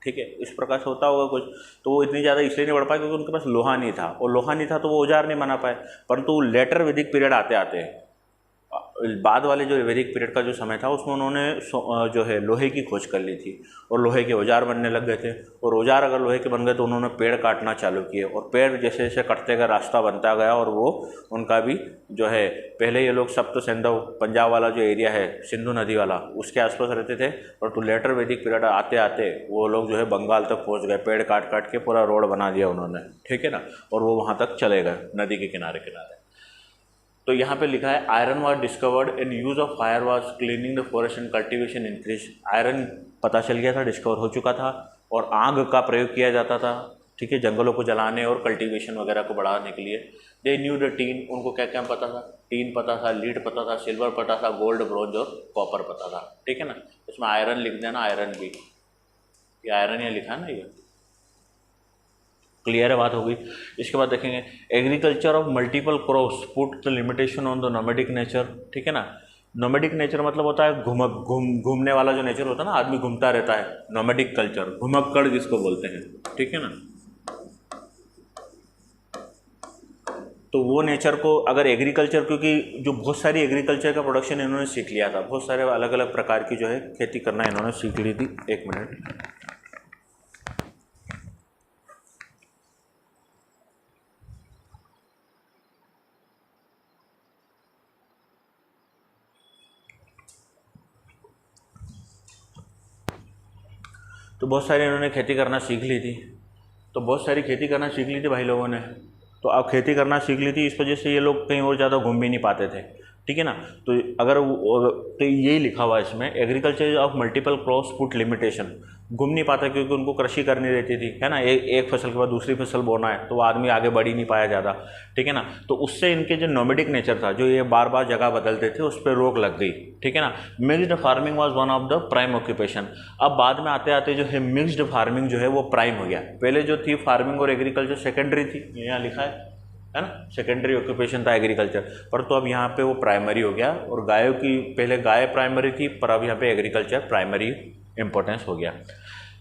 ठीक है, इस प्रकार से होता होगा कुछ, तो वो इतनी ज़्यादा इसलिए नहीं बढ़ पाए क्योंकि उनके पास लोहा नहीं था, और लोहा नहीं था तो वो औजार नहीं बना पाए। परंतु लेटर वैदिक पीरियड आते आते बाद वाले जो वैदिक पीरियड का जो समय था उसमें उन्होंने जो है लोहे की खोज कर ली थी, और लोहे के औजार बनने लग गए थे, और औजार अगर लोहे के बन गए तो उन्होंने पेड़ काटना चालू किए, और पेड़ जैसे जैसे कटते गए रास्ता बनता गया, और वो उनका भी जो है, पहले ये लोग सप्त सिंधु पंजाब वाला जो एरिया है सिंधु नदी वाला उसके आसपास रहते थे, और तो लेटर वैदिक पीरियड आते आते वो लोग जो है बंगाल तक पहुँच गए, पेड़ काट काट के पूरा रोड बना दिया उन्होंने, ठीक है ना, और वो वहाँ तक चले गए नदी के किनारे किनारे। तो यहाँ पे लिखा है iron was discovered in use of fire was cleaning the forest and cultivation increase. Iron पता चल गया था, डिस्कवर हो चुका था, और आग का प्रयोग किया जाता था, ठीक है, जंगलों को जलाने और कल्टीवेशन वगैरह को बढ़ाने के लिए। दे न्यू द टीन, उनको क्या क्या पता था, टीन पता था, लीड पता था, सिल्वर पता था, गोल्ड ब्रोंज और कॉपर पता था, ठीक है ना। इसमें आयरन लिख देना, आयरन भी, ये आयरन यहाँ लिखा है ना, ये क्लियर है, बात हो गई। इसके बाद देखेंगे agriculture of multiple crops put the limitation on the nomadic nature, ठीक है ना। नोमैडिक नेचर मतलब होता है घूमने वाला जो नेचर होता है ना, आदमी घूमता रहता है, नोमैडिक कल्चर, घुमक्कड़ जिसको बोलते हैं, ठीक है ना। तो वो नेचर को अगर एग्रीकल्चर, क्योंकि जो बहुत सारी एग्रीकल्चर का प्रोडक्शन इन्होंने सीख लिया था, बहुत सारे अलग अलग प्रकार की जो है खेती करना इन्होंने सीख ली थी। एक मिनट, तो बहुत सारी इन्होंने खेती करना सीख ली थी, तो बहुत सारी खेती करना सीख ली थी भाई लोगों ने। तो अब खेती करना सीख ली थी, इस वजह से ये लोग कहीं और ज़्यादा घूम भी नहीं पाते थे, ठीक है ना। तो अगर तो यही लिखा हुआ है इसमें, agriculture of multiple crops put limitation, घूम नहीं पाता क्योंकि उनको कृषि करनी रहती थी, है ना, एक फसल के बाद दूसरी फसल बोना है, तो वो आदमी आगे बढ़ ही नहीं पाया ज़्यादा, ठीक है ना। तो उससे इनके जो नोमैडिक नेचर था, जो ये बार बार जगह बदलते थे, उस पर रोक लग गई, ठीक है ना। Mixed farming was one of the prime occupation. अब बाद में आते आते जो है मिक्स्ड फार्मिंग जो है वो प्राइम हो गया। पहले जो थी फार्मिंग और एग्रीकल्चर सेकेंडरी थी, यहाँ लिखा है ना, सेकेंडरी ऑक्यूपेशन था एग्रीकल्चर, पर तो अब यहाँ पे वो प्राइमरी हो गया, और गायों की पहले गाय प्राइमरी थी, पर अब यहाँ पे एग्रीकल्चर प्राइमरी इंपॉर्टेंस हो गया।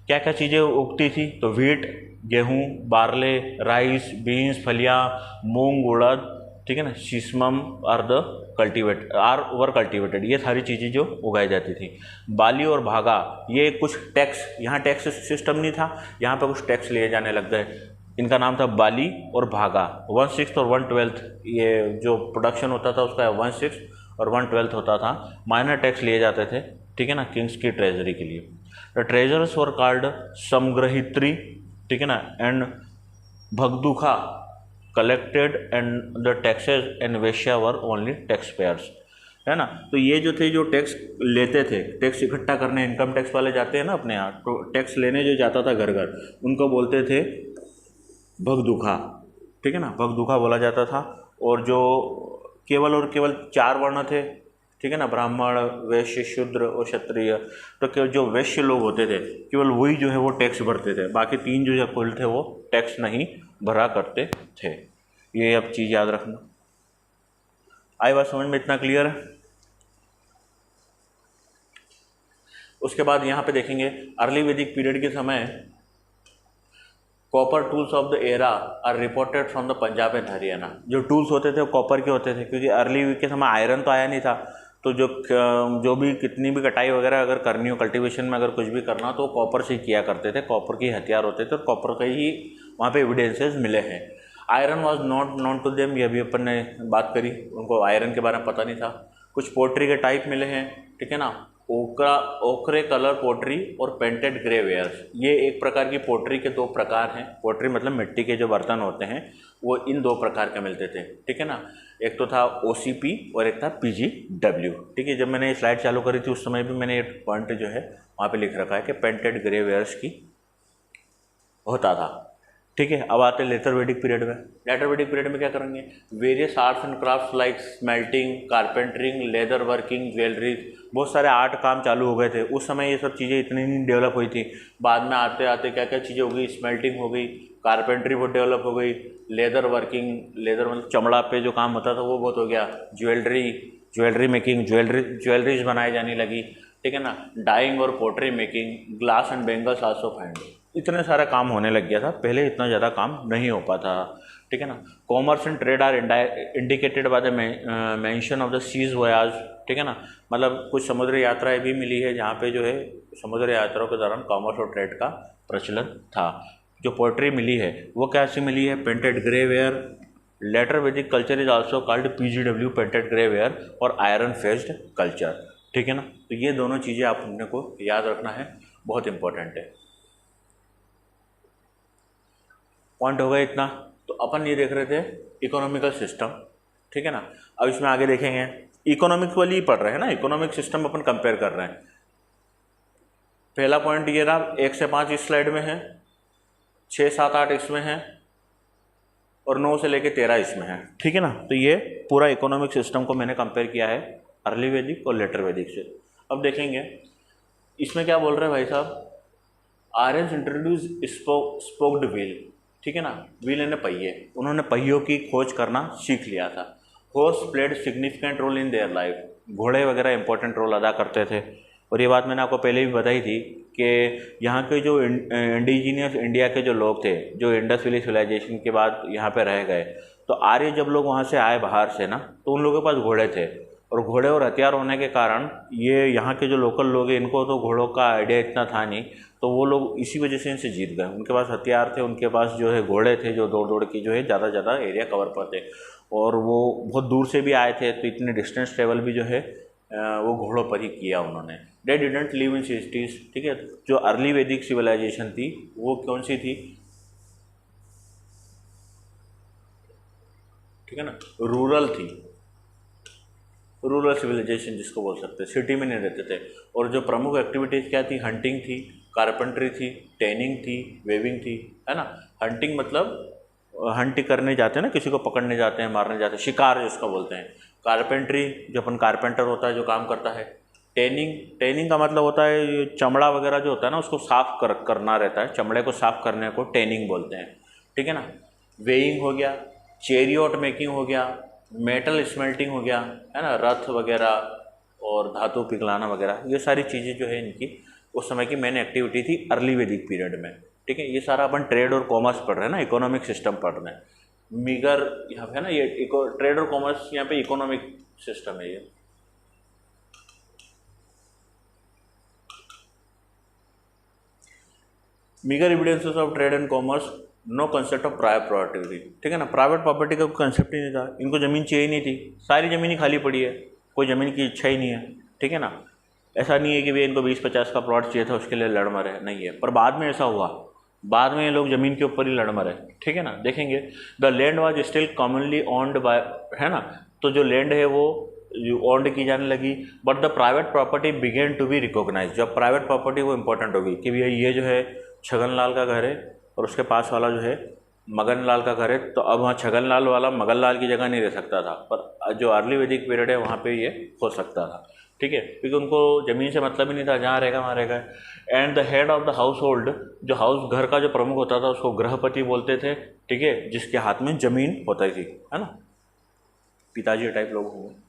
क्या क्या चीज़ें उगती थी, तो व्हीट, गेहूँ, बार्ले, राइस, बीन्स, फलियाँ, मूंग, उड़द, ठीक है ना, सीसमम आर वर कल्टिवेटेड, ये सारी चीज़ें जो उगाई जाती थी। बाली और भागा, ये कुछ टैक्स, यहाँ टैक्स सिस्टम नहीं था, यहाँ पे कुछ टैक्स लिए जाने लग गए, इनका नाम था बाली और भागा। 1/6 और 1/12 ये जो प्रोडक्शन होता था उसका 1/6 और 1/12 होता था। माइनर टैक्स लिए जाते थे, ठीक है ना, किंग्स की ट्रेजरी के लिए। द ट्रेजर्स वर कॉल्ड समग्रहित्री, ठीक है ना, एंड भगदुखा collected and the taxes and वेश्या वर ओनली टैक्स पेयर्स, है ना। तो ये जो थे, जो टैक्स लेते थे, टैक्स इकट्ठा करने इनकम टैक्स वाले जाते हैं ना अपने यहाँ, तो टैक्स लेने जो जाता था घर घर, उनको बोलते थे भगदुखा, ठीक है ना, भगदुखा बोला जाता था। और जो केवल और केवल 4 वर्ण थे, ठीक है ना, ब्राह्मण, वैश्य, शूद्र और क्षत्रिय, तो केवल जो वैश्य लोग होते थे केवल वही जो है वो टैक्स भरते थे, बाकी 3 जो कुल थे वो टैक्स नहीं भरा करते थे। ये अब चीज़ याद रखना। आई बात समझ में, इतना क्लियर है। उसके बाद यहाँ पे देखेंगे अर्ली वैदिक पीरियड के समय copper tools of the era are reported from the Punjab and Haryana. जो टूल्स होते थे वो कॉपर के होते थे, क्योंकि अर्ली के समय आयरन तो आया नहीं था, तो जो भी कितनी भी कटाई वगैरह अगर करनी हो, कल्टीवेशन में अगर कुछ भी करना हो तो कॉपर से ही किया करते थे, कॉपर के हथियार होते थे और कॉपर के ही वहाँ पे एविडेंसेस मिले हैं। Iron was not known to them, ये भी अपन ने बात करी, उनको आयरन के बारे में पता नहीं था। कुछ पोट्री के टाइप मिले हैं, ठीक है ना, ओकरे कलर पोट्री और पेंटेड ग्रे वेयर्स। ये एक प्रकार की पोट्री के दो प्रकार हैं। पोट्री मतलब मिट्टी के जो बर्तन होते हैं वो इन दो प्रकार के मिलते थे, ठीक है ना। एक तो था OCP और एक था PGW, ठीक है। जब मैंने ये स्लाइड चालू करी थी उस समय भी मैंने एक पॉइंट जो है वहाँ पे लिख रखा है कि पेंटेड ग्रे वेयर्स की होता था, ठीक है। अब आते हैं लेटर वैदिक पीरियड में। लेटर वैदिक पीरियड में क्या करेंगे, various arts and crafts like smelting, carpentering, leather working, jewellery, बहुत सारे आर्ट काम चालू हो गए थे उस समय। ये सब चीज़ें इतनी नहीं डेवलप हुई थी। बाद में आते आते क्या क्या चीज़ें हो गई, स्मेल्टिंग हो गई, कारपेंट्री बहुत डेवलप हो गई, लेदर वर्किंग, लेदर मतलब चमड़ा पे जो काम होता था वो बहुत हो गया, ज्वेलरी मेकिंग, ज्वेलरीज बनाई जाने लगी, ठीक है ना। डाइंग और pottery making, glass and bangles also find, इतने सारा काम होने लग गया था। पहले इतना ज़्यादा काम नहीं हो पाता, ठीक है ना। Commerce and trade are indicated by the mention of the seas voyage, ठीक है ना। मतलब कुछ समुद्री यात्राएं भी मिली है जहाँ पे जो है समुद्री यात्राओं के दौरान कॉमर्स और ट्रेड का प्रचलन था। जो पोट्री मिली है वो कैसे मिली है, पेंटेड ग्रे वेयर। लेटर वैदिक culture is also called PGW, painted grey ware, और आयरन फेस्ड कल्चर, ठीक है ना। तो ये दोनों चीज़ें आप अपने को याद रखना है, बहुत इंपॉर्टेंट है। पॉइंट हो गया इतना। तो अपन ये देख रहे थे इकोनॉमिकल सिस्टम, ठीक है ना। अब इसमें आगे देखेंगे, इकोनॉमिक्स वाली ही पढ़ रहे हैं ना, इकोनॉमिक सिस्टम अपन कंपेयर कर रहे हैं। पहला पॉइंट ये रहा, 1 से 5 इस स्लाइड में है, 6, 7, 8 इसमें है और 9 से लेके 13 इसमें है, ठीक है ना। तो ये पूरा इकोनॉमिक सिस्टम को मैंने कंपेयर किया है अर्ली वैदिक और लेटर वैदिक से। अब देखेंगे इसमें क्या बोल रहे हैं भाई साहब, आर्यंस इंट्रोड्यूस स्पोक्ड व्हील, ठीक है ना। व्हील यानी पहिए, उन्होंने पहियों की खोज करना सीख लिया था। Horse played significant role in their life, घोड़े वगैरह इंपॉर्टेंट रोल अदा करते थे। और ये बात मैंने आपको पहले भी बताई थी कि यहाँ के जो इंडिजीनियस इंडिया के जो लोग थे, जो इंडस वैली सिविलाइजेशन के बाद यहाँ पे रह गए, तो आर्य जब लोग वहाँ से आए बाहर से ना, तो उन लोगों के पास घोड़े थे, और घोड़े और हथियार होने के कारण ये यहाँ के जो लोकल लोग हैं इनको तो घोड़ों का आइडिया इतना था नहीं, तो वो लोग इसी वजह से इनसे जीत गए। उनके पास हथियार थे, उनके पास जो है घोड़े थे जो दौड़ दौड़ के जो है ज़्यादा एरिया कवर पाते, और वो बहुत दूर से भी आए थे, तो इतने डिस्टेंस ट्रेवल भी जो है वो घोड़ों पर ही किया उन्होंने। They didn't live in cities, ठीक है। जो अर्ली वैदिक सिविलाइजेशन थी वो कौन सी थी, ठीक है ना, रूरल थी, रूरल सिविलाइजेशन जिसको बोल सकते हैं, सिटी में नहीं रहते थे। और जो प्रमुख एक्टिविटीज़ क्या थी, हंटिंग थी, कारपेंट्री थी, टेनिंग थी, वेविंग थी, है ना। हंटिंग मतलब हंट करने जाते हैं ना, किसी को पकड़ने जाते हैं, मारने जाते हैं, शिकार जिसको बोलते हैं। कारपेंट्री, जो अपन कारपेंटर होता है जो काम करता है। टेनिंग का मतलब होता है चमड़ा वगैरह जो होता है ना उसको साफ करना रहता है, चमड़े को साफ करने को टेनिंग बोलते हैं, ठीक है ना। वेइंग हो गया, चेरियोट मेकिंग हो गया, मेटल स्मेल्टिंग हो गया, है ना, रथ वगैरह और धातु पिघलाना वगैरह, ये सारी चीज़ें जो है इनकी उस समय की मेन एक्टिविटी थी अर्ली वैदिक पीरियड में, ठीक है। ये सारा अपन ट्रेड और कॉमर्स पढ़ रहे हैं ना, इकोनॉमिक सिस्टम पढ़ रहे हैं। मीगर यहाँ पे है ना, ये ट्रेड और कॉमर्स यहाँ पे इकोनॉमिक सिस्टम है ये। Meagre evidences of trade and commerce, no concept of private property, ठीक है ना। प्राइवेट प्रॉपर्टी का कंसेप्ट ही नहीं था, इनको ज़मीन चाहिए नहीं थी, सारी ज़मीन ही खाली पड़ी है, कोई ज़मीन की इच्छा ही नहीं है, ठीक है ना। ऐसा नहीं है कि भाई इनको 20-50 का प्लॉट चाहिए था उसके लिए लड़ मरे, नहीं है। पर बाद में ऐसा हुआ, बाद में ये लोग ज़मीन के ऊपर ही लड़ मरे, ठीक है ना। देखेंगे the land was still commonly owned by, है ना, तो जो लैंड है वो ओन्ड की जाने लगी, but the private property began to be recognize. जब प्राइवेट प्रॉपर्टी वो इंपॉर्टेंट होगी कि भैया ये जो है छगनलाल का घर है और उसके पास वाला जो है मगनलाल का घर है, तो अब वहाँ छगनलाल वाला मगनलाल की जगह नहीं रह सकता था, पर जो अर्ली वैदिक पीरियड है वहाँ पे ये हो सकता था, ठीक है, क्योंकि उनको ज़मीन से मतलब ही नहीं था, जहाँ रहेगा वहाँ रहेगा। And the head of the house hold, जो हाउस घर का जो प्रमुख होता था उसको गृहपति बोलते थे, ठीक है, जिसके हाथ में ज़मीन होती थी, है ना, पिताजी टाइप लोग होंगे।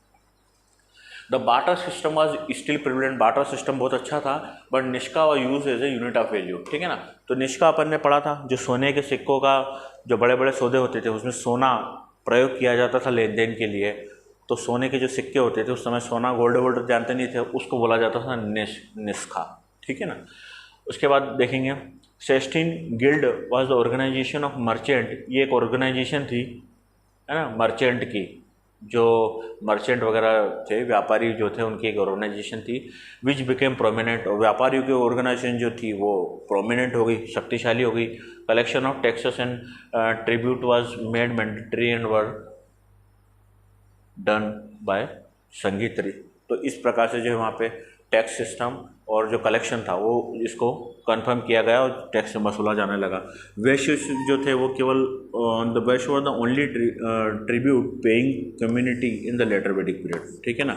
The barter system was still prevalent, barter system बहुत अच्छा था, but nishka was use as a unit of value, ठीक है ना। तो निष्का अपन ने पढ़ा था, जो सोने के सिक्कों का जो बड़े बड़े सौदे होते थे उसमें सोना प्रयोग किया जाता था लेन देन के लिए। तो सोने के जो सिक्के होते थे उस समय सोना गोल्ड वोल्ड जानते नहीं थे, उसको बोला जाता था निष्का, ठीक है ना। उसके बाद देखेंगे सेस्टिन guild was the organisation of merchant, ये एक ऑर्गेनाइजेशन थी, है ना, मर्चेंट की, जो मर्चेंट वगैरह थे, व्यापारी जो थे, उनकी एक ऑर्गेनाइजेशन थी, विच बिकेम प्रोमिनेंट, और व्यापारियों की ऑर्गेनाइजेशन जो थी वो प्रोमिनेंट हो गई, शक्तिशाली हो गई। Collection of taxes and tribute was made mandatory and were done by संघित्री। तो इस प्रकार से जो है वहाँ पे टैक्स सिस्टम और जो कलेक्शन था वो इसको कंफर्म किया गया और टैक्स से वसूला जाने लगा। वैश्य जो थे वो केवल the Vaishya were the only tribute paying community in the later Vedic period, ठीक है ना।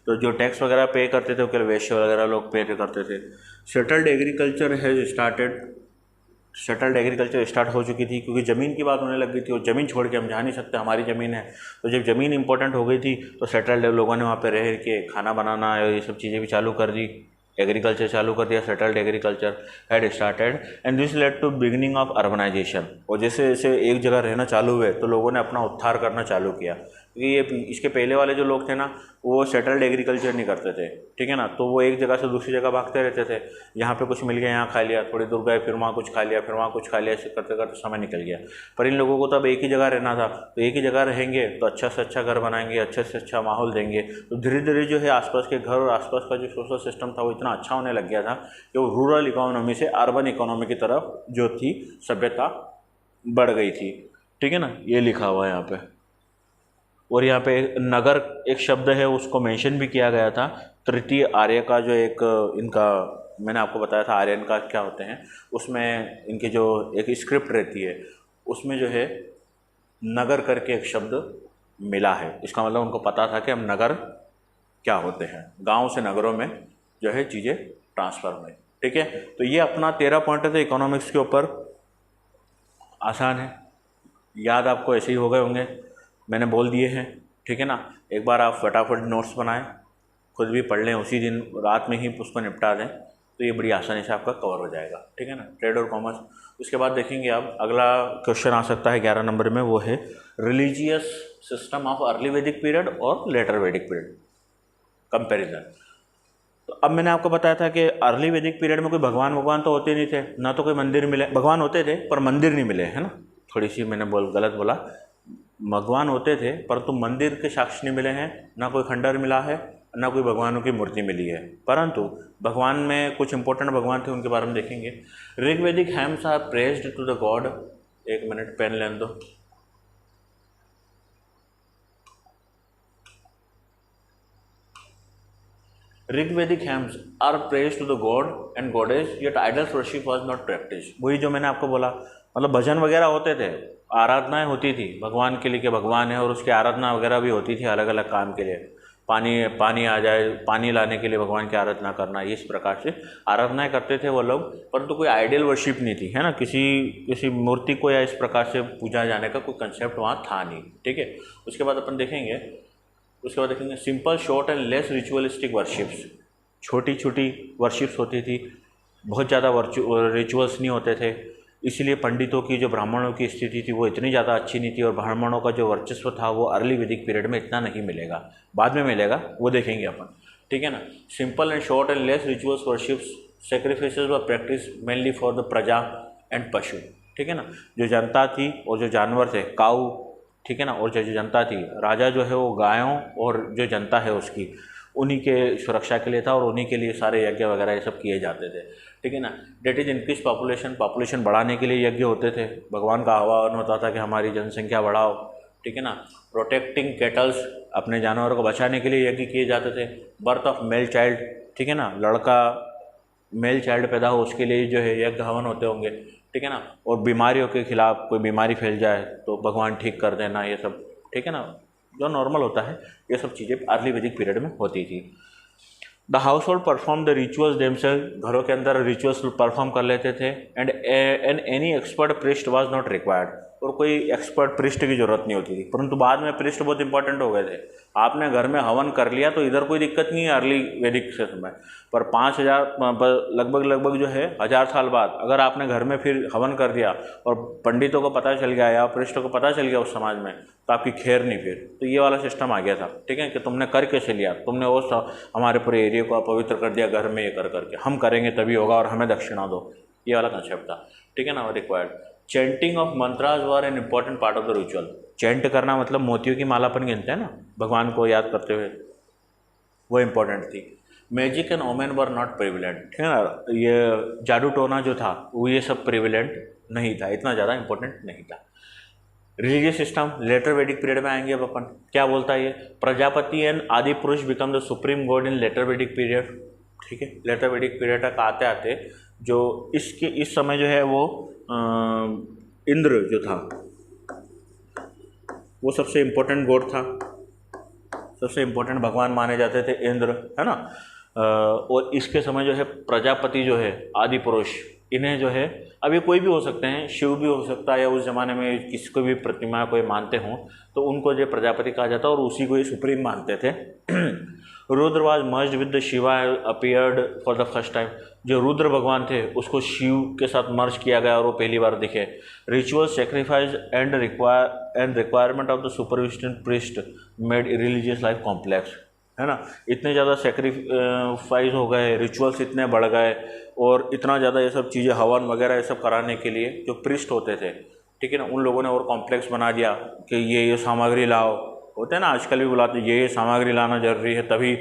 तो जो टैक्स वगैरह पे करते थे वो केवल वैश्य वगैरह लोग पे करते थे। Settled agriculture has started, settled agriculture start हो चुकी थी, क्योंकि ज़मीन की बात होने लग गई थी और ज़मीन छोड़ के हम जा नहीं सकते, हमारी ज़मीन है। तो जब ज़मीन इंपॉर्टेंट हो गई थी तो सेटल्ड लोगों ने वहाँ पे रह के खाना बनाना ये सब चीज़ें भी चालू कर दी, एग्रीकल्चर चालू कर दिया। Settled agriculture had started and this led to beginning of urbanization. और जैसे जैसे एक जगह रहना चालू हुए तो लोगों ने अपना उत्थान करना चालू किया, क्योंकि ये इसके पहले वाले जो लोग थे ना वो सेटल्ड एग्रीकल्चर नहीं करते थे, ठीक है ना। तो वो एक जगह से दूसरी जगह भागते रहते थे, यहाँ पे कुछ मिल गया यहाँ खा लिया, थोड़ी दूर गए फिर वहाँ कुछ खा लिया, फिर वहाँ कुछ खा लिया, ऐसे करते करते समय निकल गया। पर इन लोगों को तब एक ही जगह रहना था, तो एक ही जगह रहेंगे तो अच्छा से अच्छा घर बनाएंगे, अच्छे से अच्छा माहौल देंगे। तो धीरे धीरे जो है आसपास के घर और आसपास का जो सोशल सिस्टम था वो इतना अच्छा होने लग गया था कि वो रूरल इकोनॉमी से अर्बन इकोनॉमी की तरफ जो थी सभ्यता बढ़ गई थी, ठीक है ना। ये लिखा हुआ है यहाँ पे। और यहाँ पे नगर एक शब्द है उसको मेंशन भी किया गया था। तृतीय आर्य का जो एक इनका मैंने आपको बताया था आर्यन का क्या होते हैं, उसमें इनकी जो एक स्क्रिप्ट रहती है उसमें जो है नगर करके एक शब्द मिला है। इसका मतलब उनको पता था कि हम नगर क्या होते हैं, गांव से नगरों में जो है चीज़ें ट्रांसफ़र हुई, ठीक है। तो ये अपना 13 पॉइंट है इकोनॉमिक्स के ऊपर, आसान है, याद आपको ऐसे ही हो गए होंगे, मैंने बोल दिए हैं, ठीक है ना। एक बार आप फटाफट नोट्स बनाएं, खुद भी पढ़ लें, उसी दिन रात में ही उसको निपटा दें, तो ये बड़ी आसानी से आपका कवर हो जाएगा, ठीक है ना, ट्रेड और कॉमर्स। उसके बाद देखेंगे आप अगला क्वेश्चन आ सकता है 11 नंबर में, वो है रिलीजियस सिस्टम ऑफ अर्ली वैदिक पीरियड और लेटर वैदिक पीरियड कंपैरिजन। तो अब मैंने आपको बताया था कि अर्ली वैदिक पीरियड में कोई भगवान तो होते नहीं थे, ना तो कोई मंदिर मिले, भगवान होते थे पर मंदिर नहीं मिले, है ना। थोड़ी सी मैंने गलत बोला, भगवान होते थे परंतु मंदिर के साक्ष्य नहीं मिले हैं, ना कोई खंडर मिला है, ना कोई भगवानों की मूर्ति मिली है। परंतु भगवान में कुछ इंपॉर्टेंट भगवान थे, उनके बारे में देखेंगे। Rigvedic hymns are praised to the god, एक मिनट पेन लेने दो। Rigvedic hymns are praised to the god and goddess, yet idols worship was not practice. वही जो मैंने आपको बोला, मतलब भजन वगैरह होते थे, आराधनाएं होती थी भगवान के लिए कि भगवान है, और उसकी आराधना वगैरह भी होती थी अलग अलग काम के लिए। पानी आ जाए, पानी लाने के लिए भगवान की आराधना करना, इस प्रकार से आराधनाएं करते थे वो लोग, परंतु कोई आइडियल वर्शिप नहीं थी, है ना। किसी मूर्ति को या इस प्रकार से पूजा जाने का कोई कंसेप्ट वहाँ था नहीं, ठीक है। उसके बाद अपन देखेंगे simple short and less ritualistic worships, छोटी छोटी वर्शिप्स होती थी, बहुत ज़्यादा रिचुअल्स नहीं होते थे। इसलिए पंडितों की जो ब्राह्मणों की स्थिति थी वो इतनी ज़्यादा अच्छी नहीं थी, और ब्राह्मणों का जो वर्चस्व था वो अर्ली वैदिक पीरियड में इतना नहीं मिलेगा, बाद में मिलेगा, वो देखेंगे अपन, ठीक है ना। Simple and short and less rituals worships, sacrifices व प्रैक्टिस मेनली फॉर द प्रजा एंड पशु, ठीक है ना। जो जनता थी और जो जानवर थे, काऊ, ठीक है ना, और जो जनता थी, राजा जो है वो गायों और जो जनता है उसकी, उन्हीं के सुरक्षा के लिए था, और उन्हीं के लिए सारे यज्ञ वगैरह ये सब किए जाते थे, ठीक है ना। डेट इज इंक्रीज पॉपुलेशन बढ़ाने के लिए यज्ञ होते थे, भगवान का आह्वान होता था कि हमारी जनसंख्या बढ़ाओ, ठीक है ना। प्रोटेक्टिंग कैटल्स, अपने जानवरों को बचाने के लिए यज्ञ किए जाते थे। बर्थ ऑफ मेल चाइल्ड, ठीक है ना, लड़का मेल चाइल्ड पैदा हो उसके लिए जो है यज्ञ हवन होते होंगे, ठीक है ना। और बीमारियों के खिलाफ, कोई बीमारी फैल जाए तो भगवान ठीक कर देना, ये सब, ठीक है ना, जो नॉर्मल होता है, ये सब चीज़ें अर्ली वैदिक पीरियड में होती थी। The house hold perform the rituals themselves, घरों के अंदर रिचुअल्स परफॉर्म कर लेते थे। And any expert priest was not required, और कोई एक्सपर्ट पृष्ठ की जरूरत नहीं होती थी, परंतु बाद में पृष्ठ बहुत इंपॉर्टेंट हो गए थे। आपने घर में हवन कर लिया तो इधर कोई दिक्कत नहीं है अर्ली वैदिक से समय, पर 5000 लगभग जो है 1000 साल बाद अगर आपने घर में फिर हवन कर दिया और पंडितों को पता चल गया या पृष्ठ को पता चल गया उस समाज में, तो आपकी खैर नहीं फिर। तो ये वाला सिस्टम आ गया था, ठीक है, कि तुमने कर कैसे लिया, तुमने वो हमारे पूरे एरिया को अपवित्र कर दिया घर में, ये कर करके हम करेंगे तभी होगा और हमें दक्षिणा दो, ये वाला कंसेप्ट था, ठीक है ना। Required chanting of mantras were an important part of the ritual. Chant करना मतलब मोतियों की माला अपन गिनते हैं ना भगवान को याद करते हुए, वो इंपॉर्टेंट थी। Magic and omen were not prevalent, ठीक है ना, ये जादू टोना जो था वो ये सब प्रिविलेंट नहीं था, इतना ज़्यादा इंपॉर्टेंट नहीं था। Religious system letter Vedic period में आएंगे अब अपन, क्या बोलता है ये, Prajapati and Adi Purusha become the supreme god in later Vedic period, ठीक है। लेटर वैदिक पीरियड तक आते आते जो इस समय जो है वो इंद्र जो था वो सबसे इम्पोर्टेंट गॉड था, सबसे इम्पोर्टेंट भगवान माने जाते थे इंद्र, है ना। और इसके समय जो है प्रजापति जो है आदि पुरुष, इन्हें जो है अभी कोई भी हो सकते हैं, शिव भी हो सकता है, या उस जमाने में किसी को भी प्रतिमा कोई मानते हों तो उनको जो प्रजापति कहा जाता और उसी को ये सुप्रीम मानते थे। Rudra was merged with the Shiva appeared for the first time, जो रुद्र भगवान थे उसको शिव के साथ मर्ज किया गया और वो पहली बार दिखे। Ritual sacrifice and requirement of the supervision priest made religious life complex, है ना। इतने ज़्यादा सेक्रीफाइस हो गए, रिचुअल्स इतने बढ़ गए और इतना ज़्यादा ये सब चीज़ें हवन वगैरह ये सब कराने के लिए जो प्रीस्ट होते थे, ठीक है ना, उन लोगों ने और कॉम्प्लेक्स बना दिया कि ये सामग्री लाओ, होते हैं ना आजकल भी बुलाते, ये सामग्री लाना जरूरी है तभी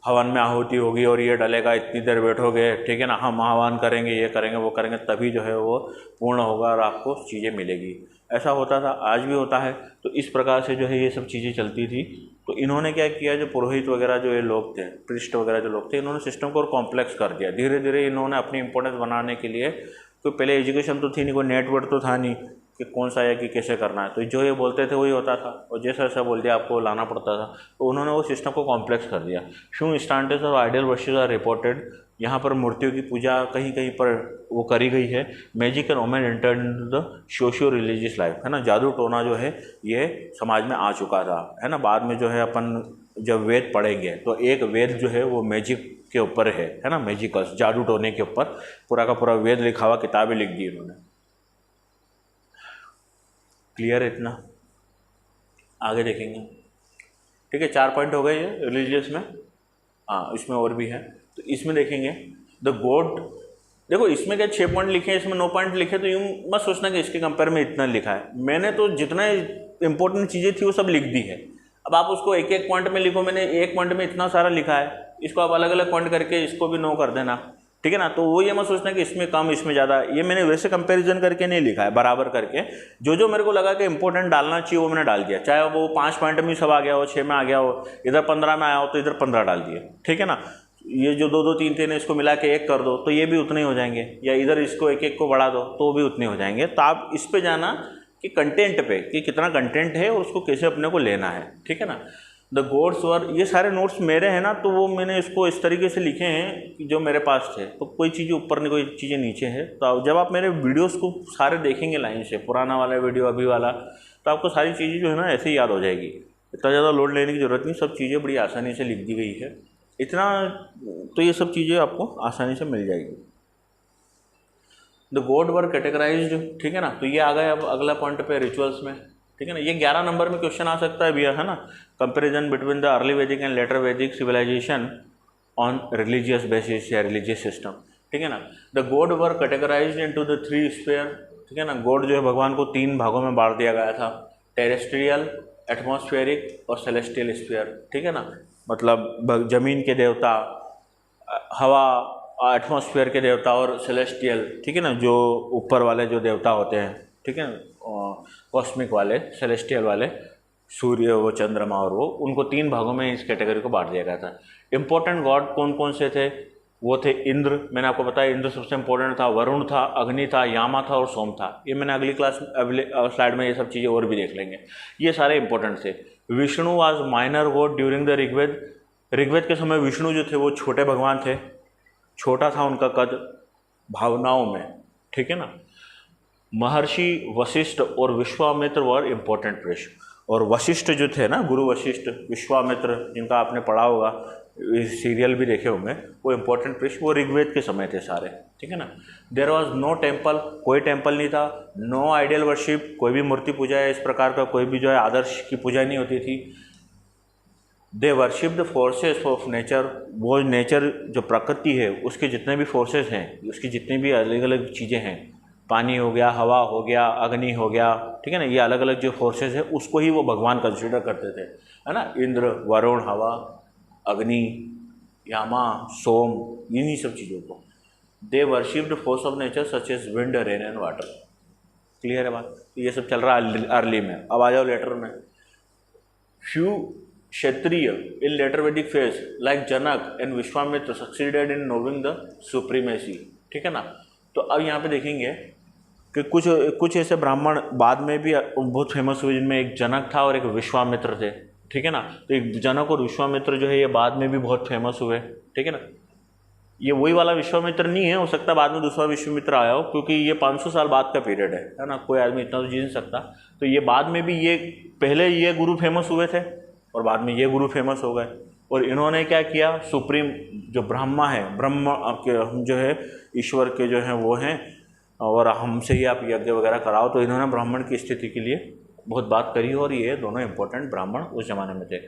हवन में आहुति होगी और ये डलेगा, इतनी देर बैठोगे, ठीक है ना, हम हवन करेंगे, ये करेंगे, वो करेंगे, तभी जो है वो पूर्ण होगा और आपको चीज़ें मिलेगी। ऐसा होता था, आज भी होता है। तो इस प्रकार से जो है ये सब चीज़ें चलती थी। तो इन्होंने क्या किया, जो पुरोहित वगैरह जो ये लोग थे, पृष्ठ वगैरह जो लोग थे, इन्होंने सिस्टम को और कॉम्प्लेक्स कर दिया। धीरे धीरे इन्होंने अपनी इंपॉर्टेंस बनाने के लिए, तो पहले एजुकेशन तो थी नहीं, कोई नेटवर्क तो था नहीं कि कौन सा है कि कैसे करना है, तो जो ये बोलते थे वही होता था और जैसा ऐसा बोल दिया आपको लाना पड़ता था। तो उन्होंने वो सिस्टम को कॉम्प्लेक्स कर दिया। Few instances of ideal worship are reported, यहाँ पर मूर्तियों की पूजा कहीं कहीं पर वो करी गई है। Magic and omen entered into the socio religious life, है ना। जादू टोना जो है ये समाज में आ चुका था, है ना। बाद में जो है अपन जब वेद पढ़ेंगे तो एक वेद जो है वो मैजिक के ऊपर है ना, मैजिकल्स, जादू टोने के ऊपर पूरा का पूरा वेद लिखा हुआ, किताबें लिख दी इन्होंने। क्लियर है इतना, आगे देखेंगे, ठीक है। 4 पॉइंट हो गए ये रिलीजियस में। हाँ, इसमें और भी है, तो इसमें देखेंगे द गॉड। देखो इसमें क्या 6 पॉइंट लिखे हैं, इसमें 9 पॉइंट लिखे, तो यूँ मत सोचना कि इसके कंपेयर में इतना लिखा है। मैंने तो जितना इंपॉर्टेंट चीज़ें थी वो सब लिख दी है। अब आप उसको एक एक पॉइंट में लिखो, मैंने एक पॉइंट में इतना सारा लिखा है, इसको आप अलग अलग पॉइंट करके इसको भी 9 कर देना, ठीक है ना। तो वो ये मत सोचना कि इसमें कम इसमें ज़्यादा, ये मैंने वैसे कंपैरिजन करके नहीं लिखा है, बराबर करके जो जो मेरे को लगा कि इंपॉर्टेंट डालना चाहिए वो मैंने डाल दिया। चाहे वो 5 पॉइंट में सब आ गया हो, 6 में आ गया हो, इधर 15 में आया हो तो इधर 15 डाल दिए, ठीक है ना। ये जो 2 2 3 3 इसको मिला के 1 कर दो तो ये भी उतने ही हो जाएंगे, या इधर इसको एक एक को बढ़ा दो तो भी उतने हो जाएंगे। तो आप इस पे जाना कि कंटेंट पे, कि कितना कंटेंट है और उसको कैसे अपने को लेना है, ठीक है ना। द गॉड्स वर, ये सारे नोट्स मेरे हैं ना, तो वो मैंने इसको इस तरीके से लिखे हैं कि जो मेरे पास थे, तो कोई चीज़ें ऊपर नहीं, कोई चीज़ें नीचे है। तो जब आप मेरे वीडियोस को सारे देखेंगे लाइन से, पुराना वाला वीडियो अभी वाला, तो आपको सारी चीज़ें जो है ना ऐसे ही याद हो जाएगी। इतना ज़्यादा लोड लेने की ज़रूरत नहीं, सब चीज़ें बड़ी आसानी से लिख दी गई है इतना, तो ये सब चीज़ें आपको आसानी से मिल जाएगी। द गॉड वर कैटेगराइज्ड, ठीक है ना। तो ये आ गए अब अगला पॉइंट पे रिचुअल्स में, ठीक है ना। ये 11 नंबर में क्वेश्चन आ सकता है भैया, है ना। कंपैरिजन बिटवीन द अर्ली वैदिक एंड लेटर वैदिक सिविलाइजेशन ऑन रिलीजियस बेसिस या रिलीजियस सिस्टम, ठीक है ना। The God were categorised into the 3 sphere, ठीक है ना। गॉड जो है भगवान को 3 भागों में बांट दिया गया था, टेरेस्ट्रियल, एटमॉस्फेरिक और सेलेस्टियल स्फीयर, ठीक है ना। मतलब जमीन के देवता, हवा, एटमॉस्फेयर के देवता और सेलेस्टियल, ठीक है ना, जो ऊपर वाले जो देवता होते हैं, ठीक है, कॉस्मिक वाले, सेलेस्टियल वाले, सूर्य, वो चंद्रमा और वो, उनको 3 भागों में इस कैटेगरी को बांट दिया गया था। इंपॉर्टेंट गॉड कौन कौन से थे, वो थे इंद्र, मैंने आपको बताया इंद्र सबसे इंपॉर्टेंट था, वरुण था, अग्नि था, यामा था और सोम था। ये मैंने अगली क्लास अगले स्लाइड में ये सब चीज़ें और भी देख लेंगे, ये सारे इंपॉर्टेंट थे। Vishnu was minor god during the Rigveda, Rigveda के समय विष्णु जो थे वो छोटे भगवान थे, छोटा था उनका कद भावनाओं में, ठीक है ना। महर्षि वशिष्ठ और विश्वामित्र वर इम्पोर्टेंट ऋषि। और वशिष्ठ जो थे ना, गुरु वशिष्ठ, विश्वामित्र, जिनका आपने पढ़ा होगा, सीरियल भी देखे होंगे, वो इम्पोर्टेंट ऋषि, वो ऋग्वेद के समय थे सारे, ठीक है ना। देयर वॉज नो टेम्पल, कोई टेम्पल नहीं था, नो आइडियल वर्शिप, कोई भी मूर्ति पूजा या इस प्रकार का कोई भी जो है आदर्श की पूजा नहीं होती थी। दे worship the forces of nature, वो नेचर जो प्रकृति है उसके जितने भी फोर्सेस हैं, उसकी जितनी भी अलग अलग चीज़ें हैं, पानी हो गया, हवा हो गया, अग्नि हो गया, ठीक है ना, ये अलग अलग जो फोर्सेस है उसको ही वो भगवान कंसिडर करते थे, है ना। इंद्र, वरुण, हवा, अग्नि, यामा, सोम, इन्हीं सब चीज़ों को। They worship the force of nature such as wind, rain and water. Clear है बात। तो ये सब चल रहा है अर्ली में। अब आ जाओ लेटर में। फ्यू क्षत्रिय इन लेटर वैदिक phase like Janak and Vishwamitra succeeded in नोविंग the supremacy, ठीक है ना। तो अब यहाँ पे देखेंगे कि कुछ ऐसे ब्राह्मण बाद में भी बहुत फेमस हुए, जिनमें एक जनक था और एक विश्वामित्र थे, ठीक है ना। तो एक जनक और विश्वामित्र जो है ये बाद में भी बहुत फेमस हुए, ठीक है ना। ये वही वाला विश्वामित्र नहीं है, हो सकता है बाद में दूसरा विश्वामित्र आया हो, क्योंकि ये 500 साल बाद का पीरियड है ना, कोई आदमी इतना तो जी नहीं सकता। तो ये बाद में भी, ये पहले ये गुरु फेमस हुए थे और बाद में ये गुरु फेमस हो गए। और इन्होंने क्या किया, सुप्रीम जो ब्रह्मा है, ब्रह्म आपके हम जो है ईश्वर के जो हैं वो हैं, और हमसे ही आप यज्ञ वगैरह कराओ, तो इन्होंने ब्राह्मण की स्थिति के लिए बहुत बात करी। और ये दोनों इंपॉर्टेंट ब्राह्मण उस जमाने में थे।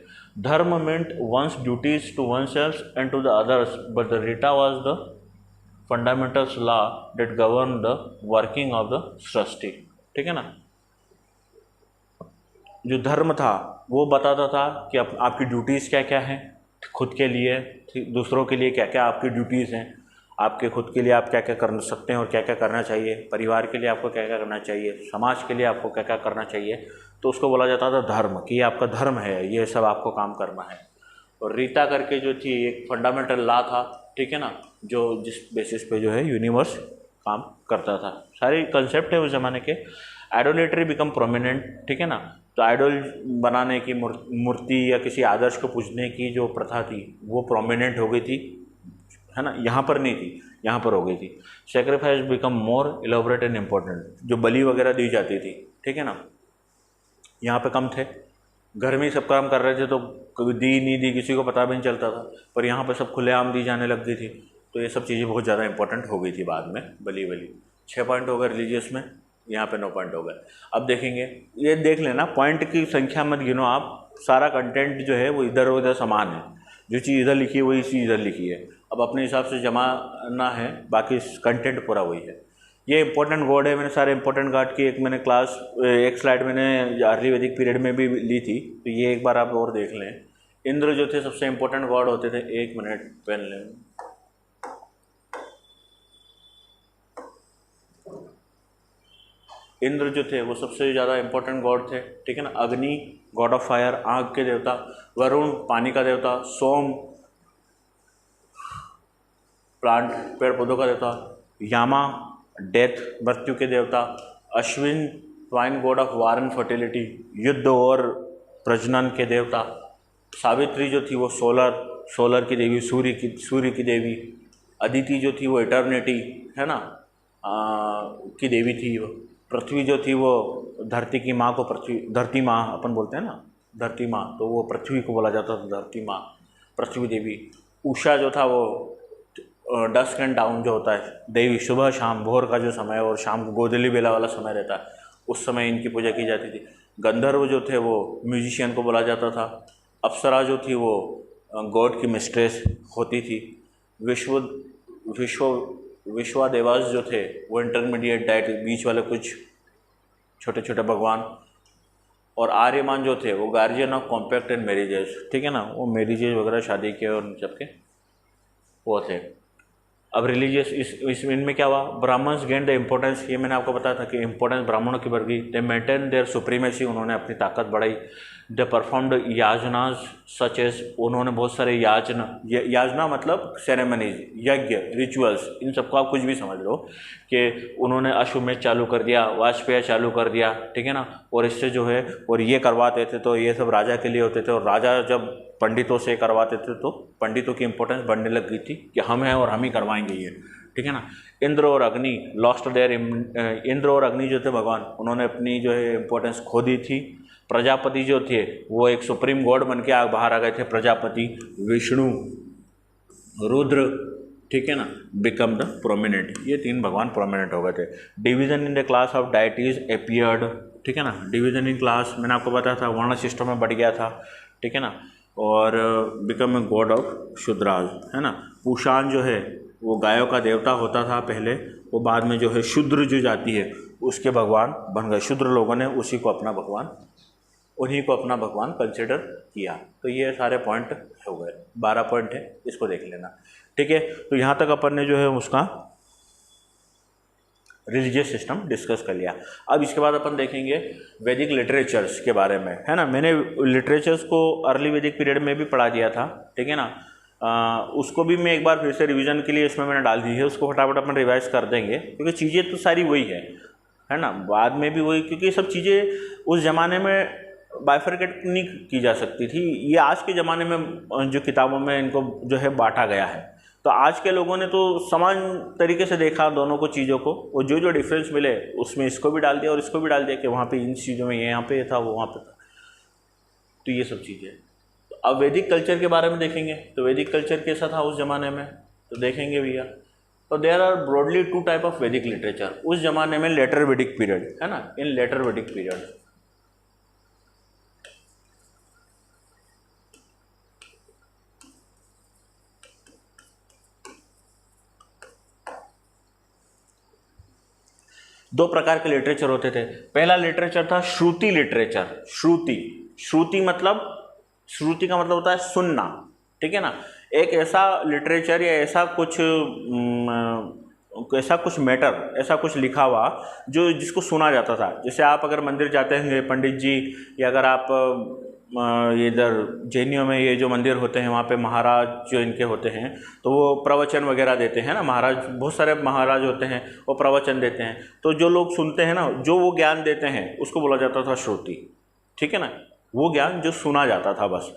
Dharma meant one's duties to oneself and to the others, but the rita was the fundamentals law that govern the working of the srishti, ठीक है ना। जो धर्म था वो बताता था कि आपकी ड्यूटीज़ क्या क्या हैं, खुद के लिए, दूसरों के लिए क्या क्या आपकी ड्यूटीज़ हैं, आपके खुद के लिए आप क्या क्या कर सकते हैं और क्या क्या करना चाहिए, परिवार के लिए आपको क्या क्या करना चाहिए, समाज के लिए आपको क्या क्या करना चाहिए। तो उसको बोला जाता था धर्म, कि ये आपका धर्म है, ये सब आपको काम करना है। और रीता करके जो थी एक फंडामेंटल लॉ था, ठीक है ना, जो जिस बेसिस पे जो है यूनिवर्स काम करता था। सारे कंसेप्ट है उस ज़माने के। आइडोलेटरी बिकम प्रोमिनेंट, ठीक है ना। तो आइडल बनाने की, मूर्ति या किसी आदर्श को पूजने की जो प्रथा थी वो प्रोमिनेंट हो गई थी, है ना। यहाँ पर नहीं थी, यहाँ पर हो गई थी। Sacrifice become more elaborate and important, जो बलि वगैरह दी जाती थी, ठीक है ना, यहाँ पे कम थे। घर में ही सब काम कर रहे थे तो कभी दी नहीं दी किसी को पता भी नहीं चलता था, पर यहाँ पर सब खुलेआम दी जाने लग गई थी। तो ये सब चीज़ें बहुत ज़्यादा इंपॉर्टेंट हो गई थी बाद में। बली 6 पॉइंट हो गए रिलीजियस में, यहाँ पे 9 पॉइंट हो गए। अब देखेंगे, ये देख लेना, पॉइंट की संख्या मत गिनो आप, सारा कंटेंट जो है वो इधर उधर समान है, जो चीज़ इधर लिखी है वही चीज़ इधर लिखी है। अब अपने हिसाब से जमाना है, बाकी कंटेंट पूरा वही है। ये इंपॉर्टेंट वर्ड है, मैंने सारे इंपॉर्टेंट गार्ड की एक स्लाइड मैंने अर्ली वैदिक पीरियड में भी ली थी, तो ये एक बार आप और देख लें। इंद्र जो थे सबसे इंपॉर्टेंट गॉड होते थे। 1 मिनट पेन लें। इंद्र जो थे वो सबसे ज़्यादा इंपॉर्टेंट गॉड थे, ठीक है ना। अग्नि गॉड ऑफ फायर, आग के देवता। वरुण पानी का देवता। सोम प्लांट पेड़ पौधों का देवता। यामा डेथ मृत्यु के देवता। Ashwin swine God of war and fertility, युद्ध और प्रजनन के देवता। सावित्री जो थी वो सोलर की देवी, सूर्य की देवी। अदिति जो थी वो इटर्निटी, है ना, की देवी थी। वो पृथ्वी जो थी वो धरती की माँ को धरती माँ अपन बोलते हैं ना, धरती माँ, तो वो पृथ्वी को बोला जाता था धरती माँ, पृथ्वी देवी। उषा जो था वो डस्क एंड डाउन जो होता है देवी, सुबह शाम, भोर का जो समय और शाम को गोधूली बेला वाला समय रहता है, उस समय इनकी पूजा की जाती थी। गंधर्व जो थे वो म्यूजिशियन को बोला जाता था। अप्सरा जो थी वो गॉड की मिस्ट्रेस होती थी। विश्वादेवास जो थे वो इंटरमीडिएट डाइट, बीच वाले कुछ छोटे छोटे भगवान। और आर्यमान जो थे वो guardian of compact and marriages, ठीक है ना, वो मैरिजेज वगैरह शादी के और सबके वो थे। अब रिलीजियस इनमें क्या हुआ, ब्राह्मण्स गेन द इम्पोर्टेंस, ये मैंने आपको बताया था कि इम्पोर्टेंस ब्राह्मणों की बढ़ गई। दे मेंटेन देयर सुप्रीमेसी, उन्होंने अपनी ताकत बढ़ाई। दे परफॉर्म्ड याजनाज सच एज, उन्होंने बहुत सारे याजना मतलब सेरेमनीज, यज्ञ, रिचुअल्स, इन सबको आप कुछ भी समझ लो कि उन्होंने अश्वमेध चालू कर दिया, वाजपेय चालू कर दिया, ठीक है ना। और इससे जो है, और ये करवाते थे तो ये सब राजा के लिए होते थे, और राजा जब पंडितों से करवाते थे तो पंडितों की इंपॉर्टेंस बढ़ने लग गई थी कि हम हैं और हम ही करवाएंगे ये, ठीक है ना। इंद्र और अग्नि लॉस्ट देयर, इंद्र और अग्नि जो थे भगवान, उन्होंने अपनी जो है इम्पोर्टेंस खो दी थी। प्रजापति जो थे वो एक सुप्रीम गॉड बन के बाहर आ गए थे। प्रजापति, विष्णु, रुद्र, ठीक है ना, बिकम द प्रोमिनेंट, ये 3 भगवान प्रोमिनेंट हो गए थे। Division in the class of deities appeared, ठीक है ना, डिवीजन इन क्लास मैंने आपको बताया था, वर्ण सिस्टम में बढ़ गया था, ठीक है ना, और become a god of Shudras, है ना। पूषान जो है वो गायों का देवता होता था पहले, वो बाद में जो है शूद्र जो जाति है उसके भगवान बन गए। शूद्र लोगों ने उसी को अपना भगवान, उन्हीं को अपना भगवान कंसिडर किया। तो ये सारे पॉइंट हो गए, 12 पॉइंट है, इसको देख लेना, ठीक है। तो यहाँ तक अपन ने जो है उसका रिलीजियस सिस्टम डिस्कस कर लिया। अब इसके बाद अपन देखेंगे वैदिक लिटरेचर्स के बारे में, है ना। मैंने लिटरेचर्स को अर्ली वैदिक पीरियड में भी पढ़ा दिया था, ठीक है ना। उसको भी मैं एक बार फिर से रिवीजन के लिए इसमें मैंने डाल दी है, उसको फटाफट अपन रिवाइज कर देंगे, क्योंकि चीज़ें तो सारी वही है ना, बाद में भी वही, क्योंकि सब चीज़ें उस ज़माने में बाइफरकेट नहीं की जा सकती थी। ये आज के ज़माने में जो किताबों में इनको जो है बांटा गया है, तो आज के लोगों ने तो समान तरीके से देखा दोनों को, चीज़ों को, और जो जो डिफरेंस मिले उसमें इसको भी डाल दिया और इसको भी डाल दिया कि वहाँ पे इन चीज़ों में ये यहाँ पे था, वो वहाँ पे था। तो ये सब चीज़ें। तो अब वैदिक कल्चर के बारे में देखेंगे, तो वैदिक कल्चर कैसा था उस ज़माने में, तो देखेंगे भैया। तो there are broadly 2 type of Vedic literature उस ज़माने में। लेटर वैदिक पीरियड, है ना, इन लेटर वैदिक पीरियड दो प्रकार के लिटरेचर होते थे। पहला लिटरेचर था श्रुति लिटरेचर। श्रुति मतलब, श्रुति का मतलब होता है सुनना, ठीक है ना। एक ऐसा लिटरेचर या ऐसा कुछ मैटर, ऐसा कुछ लिखा हुआ जो जिसको सुना जाता था। जैसे आप अगर मंदिर जाते हैं पंडित जी, या अगर आप इधर जैनियों में ये जो मंदिर होते हैं वहाँ पे महाराज जो इनके होते हैं, तो वो प्रवचन वगैरह देते हैं ना। महाराज, बहुत सारे महाराज होते हैं, वो प्रवचन देते हैं। तो जो लोग सुनते हैं ना, जो वो ज्ञान देते हैं उसको बोला जाता था श्रुति, ठीक है ना। वो ज्ञान जो सुना जाता था बस।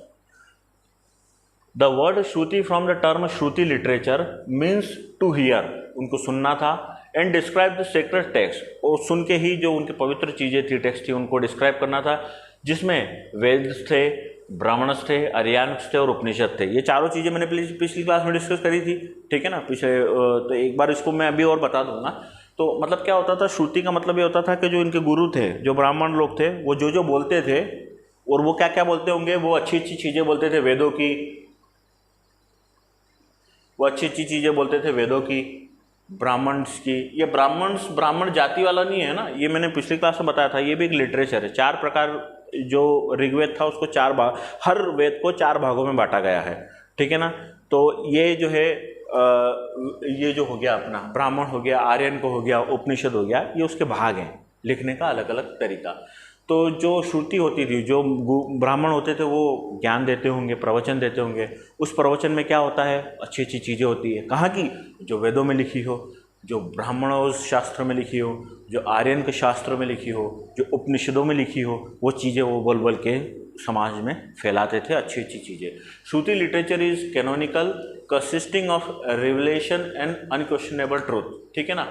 The word shruti from the term shruti literature means to hear, उनको सुनना था। And describe the sacred text, और सुन के ही जो उनकी पवित्र चीज़ें थी, टेक्स्ट थी, उनको डिस्क्राइब करना था, जिसमें वेद थे, ब्राह्मण्स थे, आर्यान्स थे और उपनिषद थे। ये चारों चीज़ें मैंने पिछली क्लास में डिस्कस करी थी, ठीक है ना, पिछले। तो एक बार इसको मैं अभी और बता दूंगा। तो मतलब क्या होता था, श्रुति का मतलब ये होता था कि जो इनके गुरु थे, जो ब्राह्मण लोग थे, वो जो जो बोलते थे, और वो क्या क्या बोलते होंगे, वो अच्छी अच्छी चीज़ें बोलते थे वेदों की, वो अच्छी अच्छी चीज़ें बोलते थे वेदों की, ब्राह्मण्स की। ये ब्राह्मण जाति वाला नहीं है ना, ये मैंने पिछली क्लास में बताया था, ये भी एक लिटरेचर है। 4 प्रकार, जो ऋग्वेद था उसको 4 भाग, हर वेद को 4 भागों में बांटा गया है, ठीक है ना। तो ये जो है ये जो हो गया अपना ब्राह्मण हो गया, आर्यन को हो गया, उपनिषद हो गया, ये उसके भाग हैं, लिखने का अलग अलग तरीका। तो जो श्रुति होती थी, जो ब्राह्मण होते थे, वो ज्ञान देते होंगे, प्रवचन देते होंगे। उस प्रवचन में क्या होता है, अच्छी अच्छी चीज़ें होती है। कहाँ की, जो वेदों में लिखी हो, जो ब्राह्मणों शास्त्र में लिखी हो, जो आर्यन के शास्त्र में लिखी हो, जो उपनिषदों में लिखी हो, वो चीज़ें वो बोल बोल के समाज में फैलाते थे, अच्छी अच्छी चीज़ें। Shruti literature is canonical, consisting of revelation and unquestionable truth, ठीक है ना।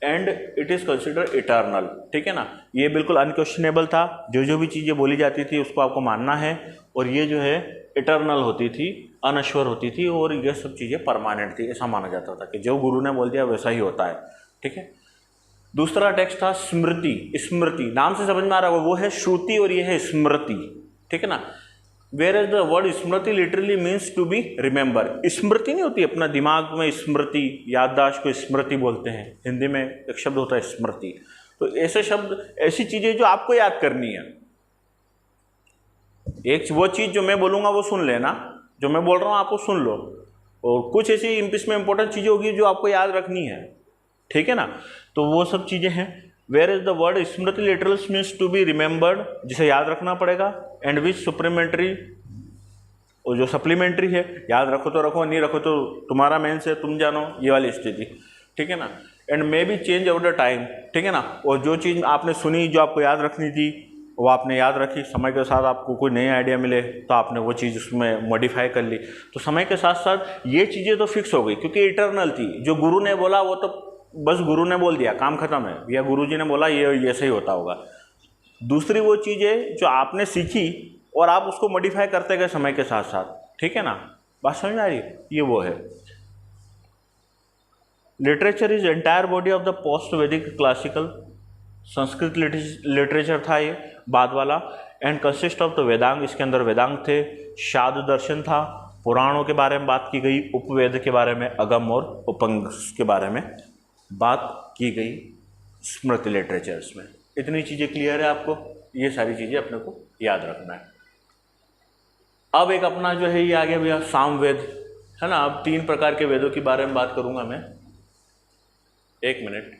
And it is consider eternal, ठीक है ना। ये बिल्कुल अनक्वेश्चनेबल था, जो जो भी चीज़ें बोली जाती थी उसको आपको मानना है, और ये जो है इटर्नल होती थी, अनश्वर होती थी, और ये सब चीज़ें परमानेंट थी। ऐसा माना जाता था कि जो गुरु ने बोल दिया वैसा ही होता है, ठीक है। दूसरा टेक्स्ट था स्मृति, नाम से समझ में आ रहा होगा, वो है श्रुति और ये है स्मृति, ठीक है ना। Where is the word smriti literally means to be remember. स्मृति नहीं होती अपना दिमाग में स्मृति, याददाश्त को स्मृति बोलते हैं। हिंदी में एक शब्द होता है स्मृति। तो ऐसे शब्द, ऐसी चीज़ें जो आपको याद करनी है। एक वो चीज़ जो मैं बोलूँगा वो सुन लेना, जो मैं बोल रहा हूँ आपको सुन लो, और कुछ ऐसी इसमें इंपॉर्टेंट चीज़ें होगी जो आपको याद रखनी है, ठीक है ना। तो वो सब चीज़ें हैं। Where is the word smriti literals means to be remembered, जिसे याद रखना पड़ेगा। एंड विच सप्लीमेंट्री, और जो सप्लीमेंट्री है, याद रखो तो रखो, नहीं रखो तो तुम्हारा मेंस है, तुम जानो, ये वाली स्थिति, ठीक है ना। And may be change over the time, ठीक है ना। और जो चीज़ आपने सुनी, जो आपको याद रखनी थी, वो आपने याद रखी, समय के साथ आपको कोई नई आइडिया मिले तो आपने वो चीज़ उसमें मॉडिफाई कर ली। तो समय के साथ साथ ये चीज़ें तो फिक्स हो गई क्योंकि इटरनल थी। जो गुरु ने बोला वो तो बस गुरु ने बोल दिया, काम खत्म है, या गुरु जी ने बोला ये ऐसे ही होता होगा। दूसरी वो चीज़ है जो आपने सीखी और आप उसको मॉडिफाई करते गए समय के साथ साथ, ठीक है ना, बात समझ में आ रही है? ये वो है। Literature is entire body of the post वैदिक क्लासिकल, संस्कृत लिटरेचर था ये बाद वाला, and consist of the Vedang, इसके अंदर वेदांग थे, शाद दर्शन था, पुराणों के बारे में बात की गई, उपवेद के बारे में, अगम और उपंग के बारे में बात की गई स्मृति लिटरेचर्स में। इतनी चीज़ें क्लियर है आपको? ये सारी चीज़ें अपने को याद रखना है। अब एक अपना जो है ये आ गया भैया सामवेद, है ना। अब 3 प्रकार के वेदों के बारे में बात करूंगा मैं। एक मिनट,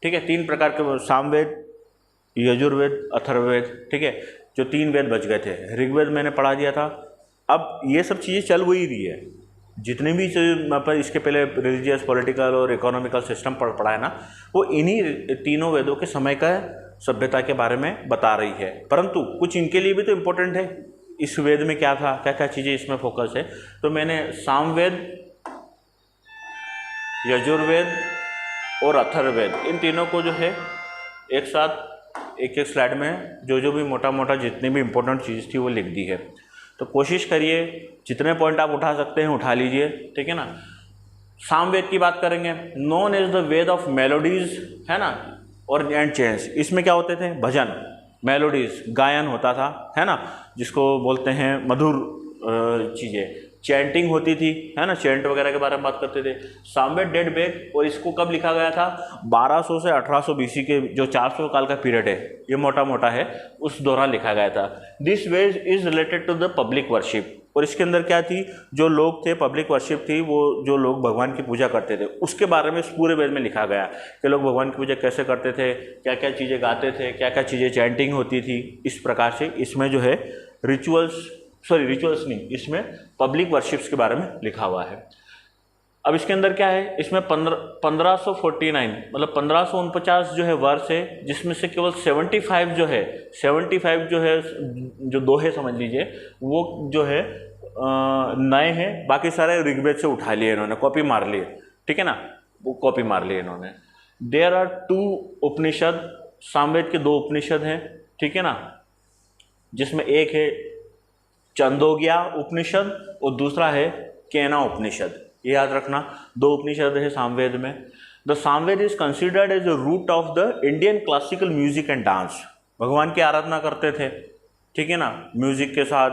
ठीक है। 3 प्रकार के सामवेद, यजुर्वेद, अथर्ववेद, ठीक है। जो 3 वेद बच गए थे। ऋग्वेद मैंने पढ़ा दिया था। अब ये सब चीज़ें चल वही रही है, जितने भी पर इसके पहले रिलीजियस, पॉलिटिकल और इकोनॉमिकल सिस्टम पढ़ा है ना, वो इन्हीं तीनों वेदों के समय का सभ्यता के बारे में बता रही है। परंतु कुछ इनके लिए भी तो इम्पोर्टेंट है, इस वेद में क्या था, क्या क्या चीज़ें इसमें फोकस है। तो मैंने सामवेद, यजुर्वेद और अथर्ववेद, इन तीनों को जो है एक साथ एक एक स्लाइड में जो भी मोटा मोटा जितनी भी इम्पोर्टेंट चीज़ थी वो लिख दी है। तो कोशिश करिए जितने पॉइंट आप उठा सकते हैं उठा लीजिए, ठीक है ना। सामवेद की बात करेंगे, known as the Veda of melodies, है ना, और एंड चेंस। इसमें क्या होते थे? भजन, मेलोडीज, गायन होता था, है ना, जिसको बोलते हैं मधुर चीज़ें। चैंटिंग होती थी, है ना, चैंट वगैरह के बारे में बात करते थे। सामवेद डेट बैक, और इसको कब लिखा गया था? 1200 से 1800 BC के जो 400 साल का पीरियड है, ये मोटा मोटा है, उस दौरान लिखा गया था। This Veda is related to the public worship, और इसके अंदर क्या थी? जो लोग थे, पब्लिक वर्शिप थी, वो जो लोग भगवान की पूजा करते थे उसके बारे में इस पूरे वेद में लिखा गया कि लोग भगवान की पूजा कैसे करते थे, क्या क्या चीज़ें गाते थे, क्या क्या चीज़ें चैंटिंग होती थी। इस प्रकार से इसमें जो है रिचुअल्स नहीं, इसमें पब्लिक वर्शिप्स के बारे में लिखा हुआ है। अब इसके अंदर क्या है? इसमें 1549 मतलब 1549 जो है वर्ष है, जिसमें से केवल 75 जो है जो दोहे समझ लीजिए, वो जो है नए हैं। बाकी सारे ऋग्वेद से उठा लिए इन्होंने, कॉपी मार लिए, ठीक है ना, वो कॉपी मार लिए इन्होंने। देयर आर 2 उपनिषद, सामवेद के 2 उपनिषद हैं, ठीक है ना, जिसमें एक है छंदोग्या उपनिषद और दूसरा है केना उपनिषद। ये याद रखना, 2 उपनिषद है सामवेद में। The Samaveda is considered as the root of the Indian classical music and dance. भगवान की आराधना करते थे, ठीक है ना, म्यूजिक के साथ,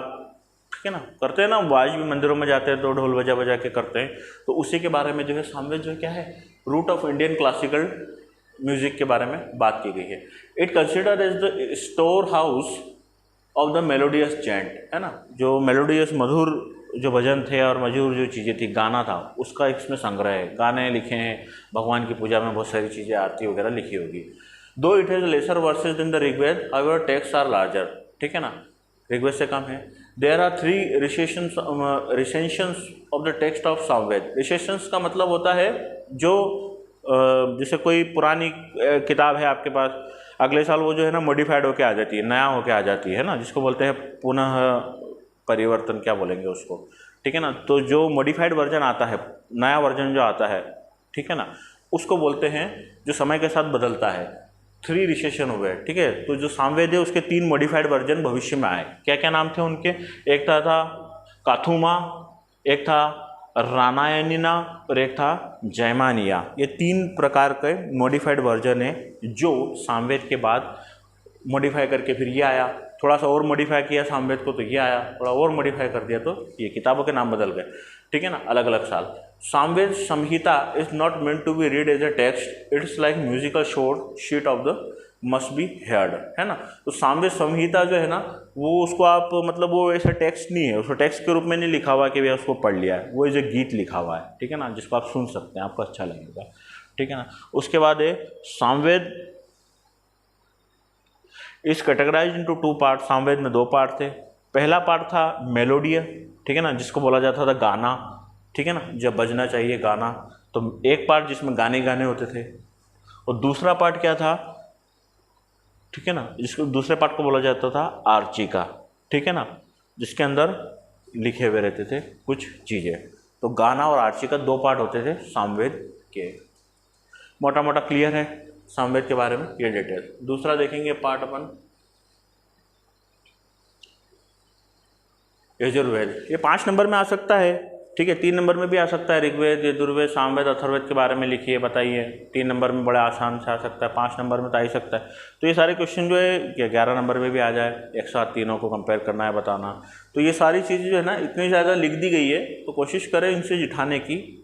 ठीक है ना, करते हैं ना, आज भी मंदिरों में जाते हैं तो ढोल बजा बजा के करते हैं। तो उसी के बारे में जो है सामवेद जो क्या है, root of Indian classical music के बारे में बात की गई है। It considered as the storehouse of the melodious chant, है ना, जो मेलोडियस मधुर जो भजन थे और मधुर जो चीज़ें थी, गाना था, उसका इसमें संग्रह है। गाने लिखे हैं, भगवान की पूजा में बहुत सारी चीज़ें आरती वगैरह लिखी होगी। Though it has lesser verses in the Rigveda, however text are larger, ठीक है ना, ऋग्वेद से कम है। There are 3 recensions of the text of Samaveda. Recensions का मतलब होता है जो जैसे कोई पुरानी किताब है आपके पास, अगले साल वो जो है ना मॉडिफाइड होके आ जाती है, नया होके आ जाती है ना, जिसको बोलते हैं पुनः परिवर्तन, क्या बोलेंगे उसको, ठीक है ना। तो जो मॉडिफाइड वर्जन आता है, नया वर्जन जो आता है, ठीक है ना, उसको बोलते हैं जो समय के साथ बदलता है। 3 रिसेशन हुए, ठीक है। तो जो सामवेद है उसके 3 मॉडिफाइड वर्जन भविष्य में आए। क्या क्या नाम थे उनके? एक था काथुमा, एक था रामायणिना और एक था जयमानिया। ये 3 प्रकार के मॉडिफाइड वर्जन है जो सामवेद के बाद मॉडिफाई करके फिर ये आया, थोड़ा सा और मॉडिफाई किया सामवेद को तो ये आया, थोड़ा और मॉडिफाई कर दिया तो ये, किताबों के नाम बदल गए, ठीक है ना, अलग अलग साल। Samaveda Samhita is not meant to be read as a text, it's like musical short sheet of the must be heard, है ना। तो सामवेद संहिता जो है ना, वो उसको आप मतलब वो ऐसा टेक्स्ट नहीं है, उसको टेक्स्ट के रूप में नहीं लिखा हुआ कि भैया उसको पढ़ लिया है, वो एज ए गीत लिखा हुआ है, ठीक है ना, जिसको आप सुन सकते हैं, आपको अच्छा लगेगा, ठीक है ना। उसके बाद है सामवेद इस कैटेगराइज इनटू 2 पार्ट। सामवेद में 2 पार्ट थे। पहला पार्ट था मेलोडिया, ठीक है ना, जिसको बोला जाता था गाना, ठीक है ना, जब बजना चाहिए गाना, तो एक पार्ट जिसमें गाने होते थे और दूसरा पार्ट क्या था, ठीक है ना, जिसको दूसरे पार्ट को बोला जाता था आर्चिका, ठीक है ना, जिसके अंदर लिखे हुए रहते थे कुछ चीज़ें। तो गाना और आर्चिका दो पार्ट होते थे सामवेद के। मोटा मोटा क्लियर है सामवेद के बारे में ये डिटेल। दूसरा देखेंगे पार्ट अपन यजुर्वेद। ये 5 नंबर में आ सकता है, ठीक है, 3 नंबर में भी आ सकता है। ऋग्वेद, यजुर्वेद, सामवेद, अथर्ववेद के बारे में लिखिए, बताइए। 3 नंबर में बड़े आसान से आ सकता है, 5 नंबर में तो आ ही सकता है। तो ये सारे क्वेश्चन जो है 11 नंबर में भी आ जाए, एक साथ तीनों को कंपेयर करना है, बताना। तो ये सारी चीज़ें जो है ना इतनी ज़्यादा लिख दी गई है, तो कोशिश करें इनसे जिठाने की।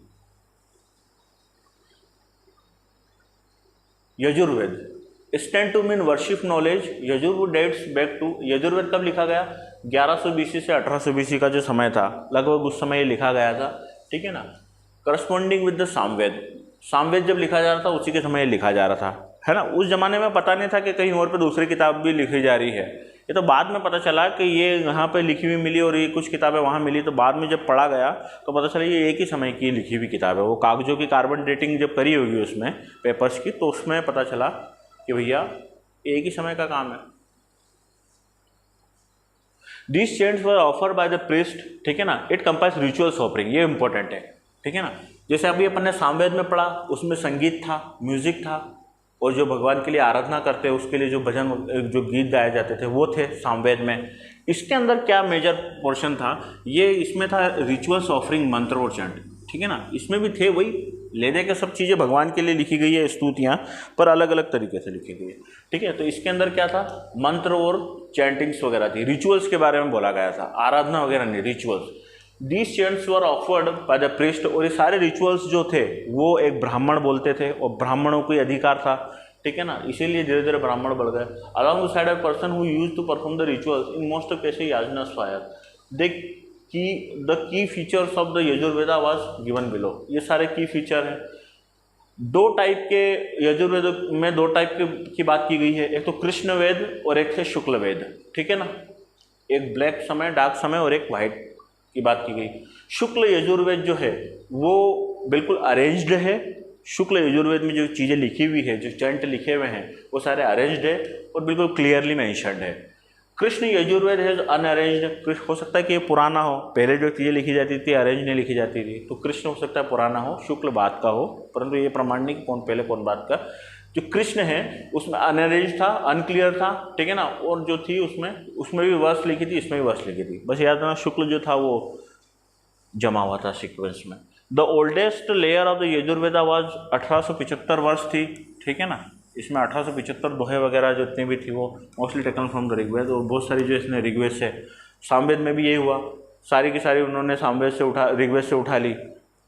Yajurveda stand to mean worship knowledge. Yajurveda dates back to, Yajurveda कब लिखा गया, 1100 BC से 1800 BC का जो समय था, लगभग उस समय ये लिखा गया था, ठीक है ना। Corresponding with the Samaveda, Samaveda जब लिखा जा रहा था उसी के समय ये लिखा जा रहा था, है ना। उस जमाने में पता नहीं था कि कहीं और पे दूसरी किताब भी लिखी जा रही है। ये तो बाद में पता चला कि ये यहाँ पे लिखी हुई मिली और ये कुछ किताबें वहाँ मिली, तो बाद में जब पढ़ा गया तो पता चला ये एक ही समय की लिखी हुई किताब है। वो कागजों की कार्बन डेटिंग जब करी होगी उसमें पेपर्स की, तो उसमें पता चला कि भैया एक ही समय का काम है। These chants were offered by the priest, ठीक है ना। It comprised rituals offering, ये इंपॉर्टेंट है, ठीक है ना। जैसे अभी अपन ने सामवेद में पढ़ा, उसमें संगीत था, म्यूजिक था, और जो भगवान के लिए आराधना करते हैं उसके लिए जो भजन, जो गीत गाए जाते थे वो थे सामवेद में। इसके अंदर क्या मेजर पोर्शन था, ये इसमें था रिचुअल्स ऑफरिंग, मंत्र और चैंट, ठीक है ना। इसमें भी थे वही ले दे के सब चीज़ें भगवान के लिए लिखी गई है, स्तुतियाँ, पर अलग अलग तरीके से लिखी गई है, ठीक है। तो इसके अंदर क्या था, मंत्र और चैंटिंग्स वगैरह थी, रिचुअल्स के बारे में बोला गया था, आराधना वगैरह नहीं, rituals. These chants were offered by the priest, और ये सारे रिचुअल्स जो थे वो एक ब्राह्मण बोलते थे, और ब्राह्मणों को अधिकार था, ठीक है ना, इसीलिए धीरे धीरे ब्राह्मण बढ़ गए। Along the side of person who used to perform the rituals in most cases yajnas fire. The key features of the Yajurveda was given below. ये सारे की फीचर हैं। 2 टाइप के यजुर्वेद में 2 टाइप की बात की गई है, एक तो कृष्ण वेद और एक है शुक्ल वेद, ठीक है ना। एक ब्लैक समय, डार्क समय, और एक वाइट की बात की गई। शुक्ल यजुर्वेद जो है वो बिल्कुल अरेंज्ड है। शुक्ल यजुर्वेद में जो चीज़ें लिखी हुई है, जो चैंट लिखे हुए हैं, वो सारे अरेंज्ड है और बिल्कुल क्लियरली मेंशन्ड है। कृष्ण यजुर्वेद है अनअरेंज्ड। हो सकता है कि ये पुराना हो, पहले जो चीज़ें लिखी जाती थी अरेंज नहीं लिखी जाती थी, तो कृष्ण हो सकता है पुराना हो, शुक्ल बाद का हो, परंतु ये प्रमाण नहीं कि कौन पहले कौन बाद का। जो कृष्ण है उसमें अनअरेंज था, अनक्लियर था, ठीक है ना। और जो थी उसमें भी वर्ष लिखी थी, इसमें भी वर्ष लिखी थी, बस याद रखना शुक्ल जो था वो जमा हुआ था सीक्वेंस में। The oldest layer of the Yajurveda was 1875 वर्ष थी, ठीक है ना। इसमें 1875 दोहे वगैरह जितनी भी थी वो mostly taken from the Rigveda, और बहुत सारी जो इसने ऋग्वेद से, सामवेद में भी यही हुआ, सारी की सारी उन्होंने सामवेद से ऋग्वेद से उठा ली।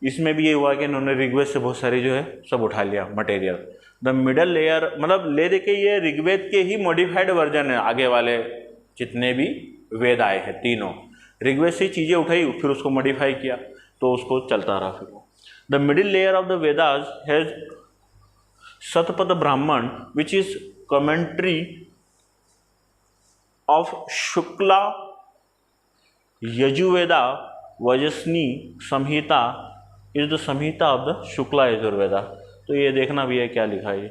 इसमें भी ये हुआ कि इन्होंने ऋग्वेद से बहुत सारी जो है सब उठा लिया मटेरियल। द मिडल लेयर मतलब ले दे के ये ऋग्वेद के ही मॉडिफाइड वर्जन है। आगे वाले जितने भी वेद आए हैं तीनों ऋग्वेद से चीज़ें उठाई, फिर उसको मॉडिफाई किया, तो उसको चलता रहा फिर वो। The middle layer of the Vedas has Shatapatha Brahmana which is commentary of Shukla Yajurveda Vajasaneyi Samhita is the Samhita of the Shukla Yajurveda. तो ये देखना भी है क्या लिखा है।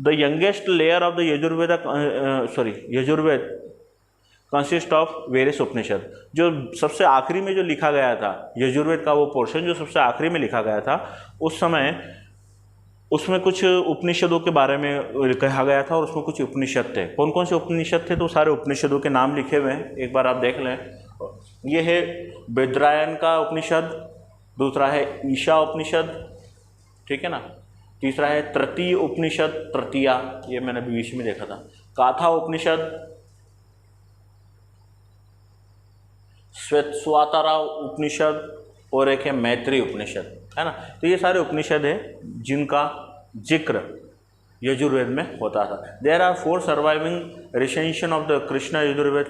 The youngest layer of the Yajurveda consist of various Upanishads. जो सबसे आखिरी में जो लिखा गया था यजुर्वेद का वो पोर्शन जो सबसे आखिरी में लिखा गया था, उस समय उसमें कुछ उपनिषदों के बारे में कहा गया था, और उसमें कुछ उपनिषद थे। कौन कौन से उपनिषद थे, तो सारे उपनिषदों के नाम लिखे हुए हैं, एक बार आप देख लें। ये है वेदरायन का उपनिषद, दूसरा है ईशा उपनिषद, ठीक है ना, तीसरा है तृतीय उपनिषद, तृतीया, ये मैंने बीच में देखा था, काथा उपनिषद, श्वेतस्वातरा उपनिषद, और एक है मैत्री उपनिषद, है ना। तो ये सारे उपनिषद है जिनका जिक्र यजुर्वेद में होता था। There are 4 surviving recension of the Krishna Yajurveda.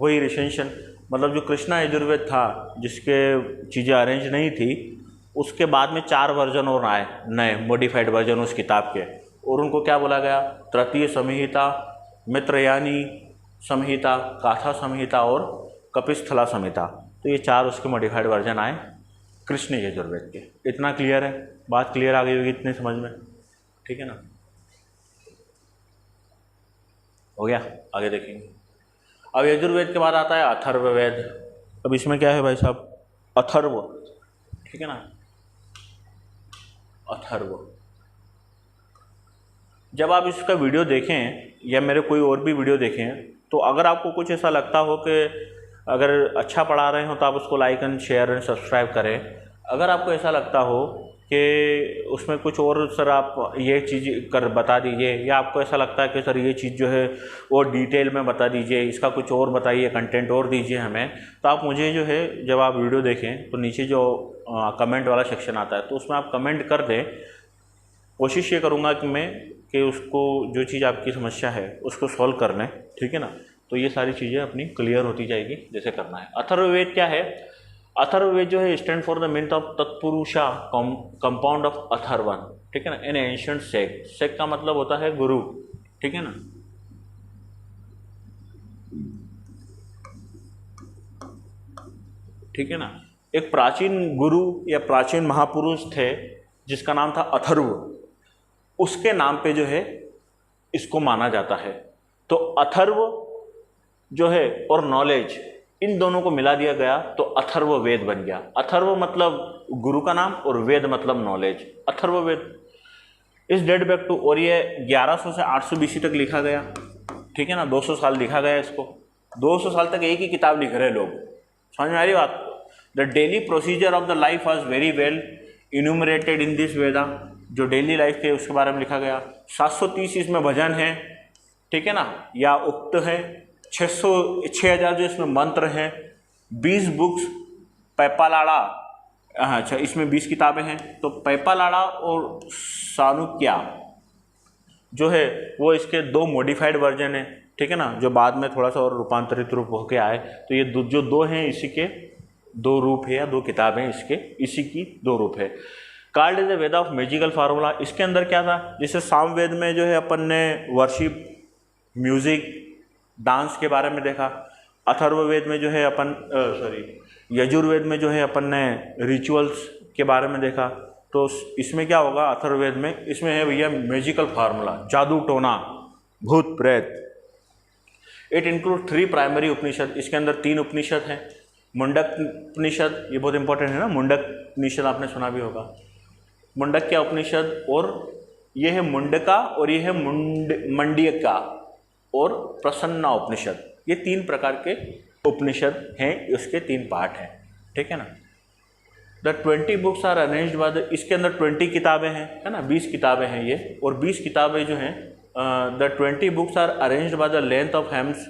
वही रिसेंशन मतलब जो कृष्णा यजुर्वेद था जिसके चीज़ें अरेंज नहीं थी, उसके बाद में 4 वर्जन और आए, नए मॉडिफाइड वर्जन उस किताब के, और उनको क्या बोला गया, तृतीय संहिता, मित्रयानी संहिता, काथा संहिता और कपिस्थला संहिता। तो ये 4 उसके मॉडिफाइड वर्जन आए कृष्ण यजुर्वेद के। इतना क्लियर है, बात क्लियर आ गई होगी इतने समझ में, ठीक है ना। हो गया, आगे देखेंगे। अब यजुर्वेद के बाद आता है अथर्ववेद। अब इसमें क्या है भाई साहब, अथर्व, ठीक है ना, अथर्व। जब आप इसका वीडियो देखें या मेरे कोई और भी वीडियो देखें, तो अगर आपको कुछ ऐसा लगता हो कि अगर अच्छा पढ़ा रहे हो तो आप उसको like and share and subscribe करें। अगर आपको ऐसा लगता हो कि उसमें कुछ और सर आप ये चीज़ कर बता दीजिए, या आपको ऐसा लगता है कि सर ये चीज़ जो है वो डिटेल में बता दीजिए, इसका कुछ और बताइए, कंटेंट और दीजिए हमें, तो आप मुझे जो है जब आप वीडियो देखें तो नीचे जो कमेंट वाला सेक्शन आता है तो उसमें आप कमेंट कर दें। कोशिश ये करूँगा कि मैं कि उसको जो चीज़ आपकी समस्या है उसको सॉल्व कर लें, ठीक है ना। तो ये सारी चीज़ें अपनी क्लियर होती जाएगी जैसे करना है। अथर्ववेद क्या है? अथर्ववेद जो है stand for the meaning of tatpurusha compound of Atharvan, ठीक है ना, इन एंशिएंट सेक्ट। सेक्ट का मतलब होता है गुरु, ठीक है ना। ठीक है ना, एक प्राचीन गुरु या प्राचीन महापुरुष थे जिसका नाम था अथर्व, उसके नाम पे जो है इसको माना जाता है। तो अथर्व जो है और नॉलेज, इन दोनों को मिला दिया गया तो अथर्व वेद बन गया। अथर्व मतलब गुरु का नाम और वेद मतलब नॉलेज, अथर्व वेद। इस डेट बैक टू, और ये 1100 से 800 BC तक लिखा गया, ठीक है ना, 200 साल लिखा गया इसको। 200 साल तक एक ही किताब लिख रहे लोग, समझ में आ रही बात। The daily procedure of the life was very well enumerated in this Veda. जो डेली लाइफ के उसके बारे में लिखा गया। 730 इसमें भजन है, ठीक है ना, या उक्त है। 6000 जो इसमें मंत्र हैं। 20 बुक्स पैपालाड़ा, अच्छा इसमें 20 किताबें हैं। तो पैपालाड़ा और सानुक्या जो है वो इसके 2 मॉडिफाइड वर्जन है, ठीक है ना, जो बाद में थोड़ा सा और रूपांतरित रूप होके आए। तो ये जो 2 हैं इसी के 2 रूप है, या 2 किताबें इसके इसी की 2 रूप है। Called is the Veda of magical formula. इसके अंदर क्या था, जैसे सामवेद में जो है अपन ने वर्शिप, म्यूजिक, डांस के बारे में देखा। अथर्ववेद में जो है अपन यजुर्वेद में जो है अपन ने रिचुअल्स के बारे में देखा। तो इसमें क्या होगा अथर्ववेद में, इसमें है भैया मैजिकल फार्मूला, जादू टोना, भूत प्रेत। इट इंक्लूड 3 प्राइमरी उपनिषद। इसके अंदर 3 उपनिषद हैं। मुंडक उपनिषद, ये बहुत इंपॉर्टेंट है ना, मुंडक उपनिषद आपने सुना भी होगा। मुंडक क्या उपनिषद, और ये है मुंडका, और ये है मंडियका और प्रसन्ना उपनिषद। ये 3 प्रकार के उपनिषद हैं, इसके 3 पार्ट हैं, ठीक है ना। The 20 books are arranged by the, इसके अंदर 20 किताबें हैं, है ना, 20 किताबें हैं ये, और 20 किताबें जो हैं the 20 books are arranged by the length of hymns.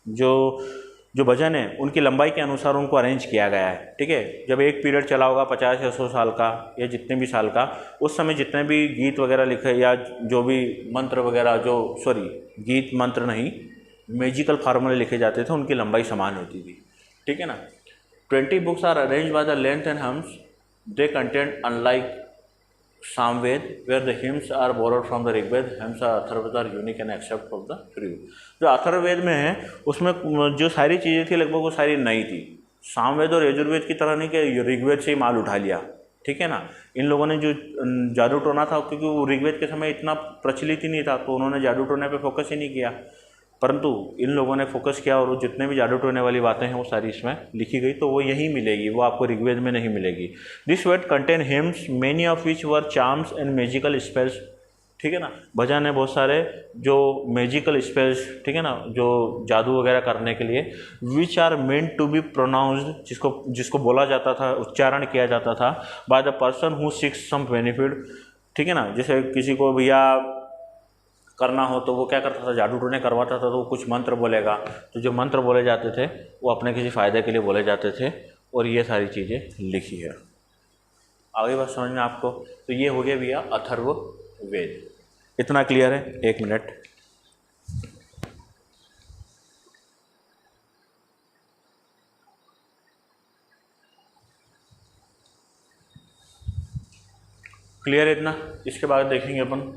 जो भजन है उनकी लंबाई के अनुसार उनको अरेंज किया गया है, ठीक है। जब एक पीरियड चला होगा 50 या 100 साल का या जितने भी साल का, उस समय जितने भी गीत वगैरह लिखे या जो भी मंत्र वगैरह, गीत मंत्र नहीं, मैजिकल फार्मूले लिखे जाते थे, उनकी लंबाई समान होती थी, ठीक है ना। 20 books are arrange by the length and hymns. They content unlike Samaveda where the hymns are borrowed from the Rigveda, hymns are Atharvaveda are unique and except from the Rigveda. जो अथर्ववेद में है उसमें जो सारी चीज़ें थी लगभग वो सारी नई थी। सामवेद और यजुर्वेद की तरह नहीं कि ऋग्वेद से ही माल उठा लिया, ठीक है ना। इन लोगों ने जो जादू टोना था, क्योंकि वो ऋग्वेद के समय इतना प्रचलित ही नहीं था, तो उन्होंने जादू टोने पे फोकस ही नहीं किया, परंतु इन लोगों ने फोकस किया और जितने भी जादू टोने वाली बातें हैं वो सारी इसमें लिखी गई। तो वो यहीं मिलेगी, वो आपको ऋग्वेद में नहीं मिलेगी। This Veda contain hymns many of which were charms and magical spells, ठीक है ना। भजन है बहुत सारे जो मैजिकल स्पेल्स, ठीक है ना, जो जादू वगैरह करने के लिए, which are meant to be pronounced, जिसको बोला जाता था, उच्चारण किया जाता था, by the person who seeks some benefit, ठीक है ना। जैसे किसी को भैया करना हो तो वो क्या करता था, जादू टोने करवाता था, तो वो कुछ मंत्र बोलेगा, तो जो मंत्र बोले जाते थे वो अपने किसी फ़ायदे के लिए बोले जाते थे, और ये सारी चीज़ें लिखी है। आगे बात समझ में आपको। तो ये हो गया भैया अथर्ववेद। इतना क्लियर है? 1 मिनट। क्लियर है इतना? इसके बाद देखेंगे अपन,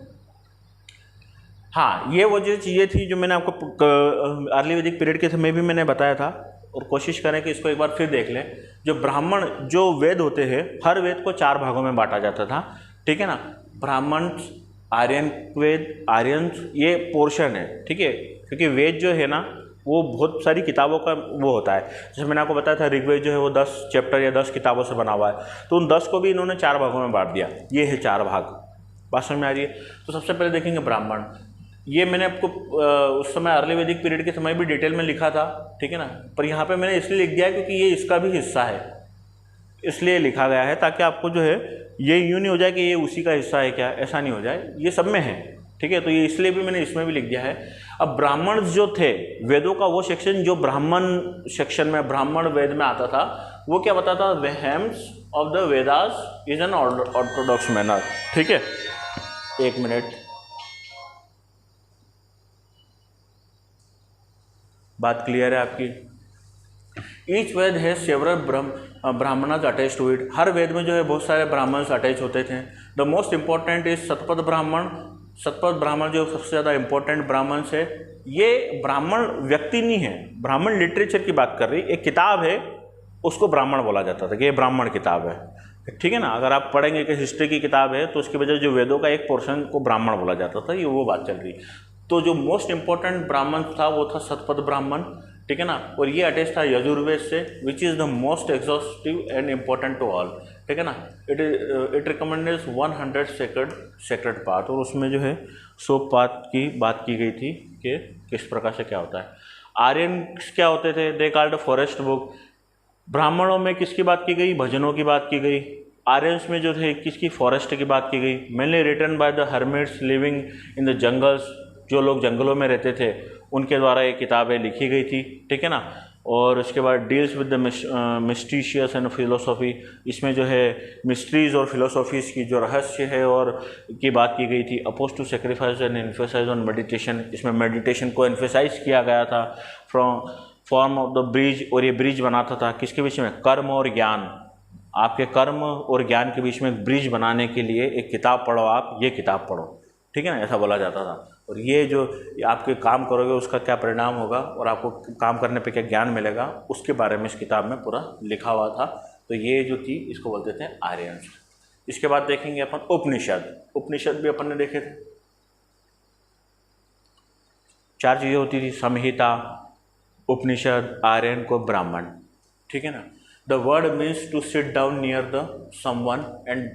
हाँ, ये वो जो चीज़ें थी जो मैंने आपको अर्ली वैदिक पीरियड के समय भी मैंने बताया था, और कोशिश करें कि इसको एक बार फिर देख लें। जो ब्राह्मण जो वेद होते हैं, हर वेद को 4 भागों में बांटा जाता था, ठीक है ना। ब्राह्मण, आर्यन वेद, आर्यन ये पोर्शन है, ठीक है, क्योंकि वेद जो है ना वो बहुत सारी किताबों का वो होता है। जैसे मैंने आपको बताया था ऋग्वेद जो है वो 10 चैप्टर या 10 किताबों से बना हुआ है, तो उन 10 को भी इन्होंने 4 भागों में बांट दिया। ये है 4 भाग। बात समझ में आ रही है? तो सबसे पहले देखेंगे ब्राह्मण। ये मैंने आपको उस समय अर्ली वैदिक पीरियड के समय भी डिटेल में लिखा था, ठीक है ना, पर यहाँ पे मैंने इसलिए लिख दिया है क्योंकि ये इसका भी हिस्सा है, इसलिए लिखा गया है, ताकि आपको जो है ये यूँ नहीं हो जाए कि ये उसी का हिस्सा है क्या, ऐसा नहीं हो जाए, ये सब में है, ठीक है। तो ये इसलिए भी मैंने इसमें भी लिख दिया है। अब ब्राह्मण जो थे, वेदों का वो सेक्शन जो ब्राह्मण सेक्शन में, ब्राह्मण वेद में आता था, वो क्या बताता था? The hymns of the Vedas is an orthodox manner, ठीक है। एक मिनट, बात क्लियर है आपकी? Each Veda has several Brahmanas attach to it. हर वेद में जो है बहुत सारे ब्राह्मण्स अटैच होते थे। The most important is Shatapatha Brahmana. Shatapatha ब्राह्मण जो सबसे ज़्यादा इंपॉर्टेंट ब्राह्मण है। ये ब्राह्मण व्यक्ति नहीं है, ब्राह्मण लिटरेचर की बात कर रही, एक किताब है उसको ब्राह्मण बोला जाता था कि ये ब्राह्मण किताब है, ठीक है ना। अगर आप पढ़ेंगे कि हिस्ट्री की किताब है तो उसकी वजह जो वेदों का एक पोर्शन को ब्राह्मण बोला जाता था, ये वो बात चल रही। तो जो मोस्ट इंपॉर्टेंट ब्राह्मण था वो था शतपथ ब्राह्मण, ठीक है ना। और ये अटैच था यजुर्वेद से, which is the most exhaustive and important to all, ठीक है ना। इट रिकमेंडेड 100 सेक्रेड पाथ, और उसमें जो है 100 पाथ की बात की गई थी कि किस प्रकार से क्या होता है। आर्यन क्या होते थे? They called forest book. ब्राह्मणों में किसकी बात की गई? भजनों की बात की गई। आर्यंस में जो थे किसकी? फॉरेस्ट की बात की गई। Mainly written by the hermits living in the jungles, जो लोग जंगलों में रहते थे उनके द्वारा ये किताबें लिखी गई थी, ठीक है ना। और उसके बाद deals with the mysticism and philosophy, इसमें जो है मिस्ट्रीज और फिलोसॉफीज़ की जो रहस्य है और की बात की गई थी। Oppose to sacrifice and emphasise on meditation, इसमें मेडिटेशन को एम्फेसाइज किया गया था। From form of the bridge, और ये ब्रिज बनाता था किसके बीच में? कर्म और ज्ञान। आपके कर्म और ज्ञान के बीच में एक ब्रिज बनाने के लिए एक किताब पढ़ो, आप ये किताब पढ़ो, ठीक है ना, ऐसा बोला जाता था। और ये जो आपके काम करोगे उसका क्या परिणाम होगा और आपको काम करने पे क्या ज्ञान मिलेगा, उसके बारे में इस किताब में पूरा लिखा हुआ था। तो ये जो थी इसको बोलते थे आर्यंस। इसके बाद देखेंगे अपन उपनिषद। उपनिषद भी अपन ने देखे थे। 4 चीज़ें होती थी, संहिता, उपनिषद, आर्यन को ब्राह्मण, ठीक है ना। The word means to sit down near the someone and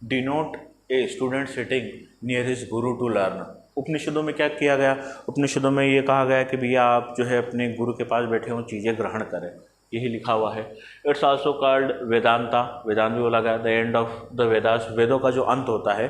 denote a student sitting near his guru to learn. उपनिषदों में क्या किया गया? उपनिषदों में ये कहा गया कि भैया आप जो है अपने गुरु के पास बैठे हों, चीज़ें ग्रहण करें, यही लिखा हुआ है। It's also called Vedanta. Vedanta भी बोला गया the end of the Vedas, वेदों का जो अंत होता है,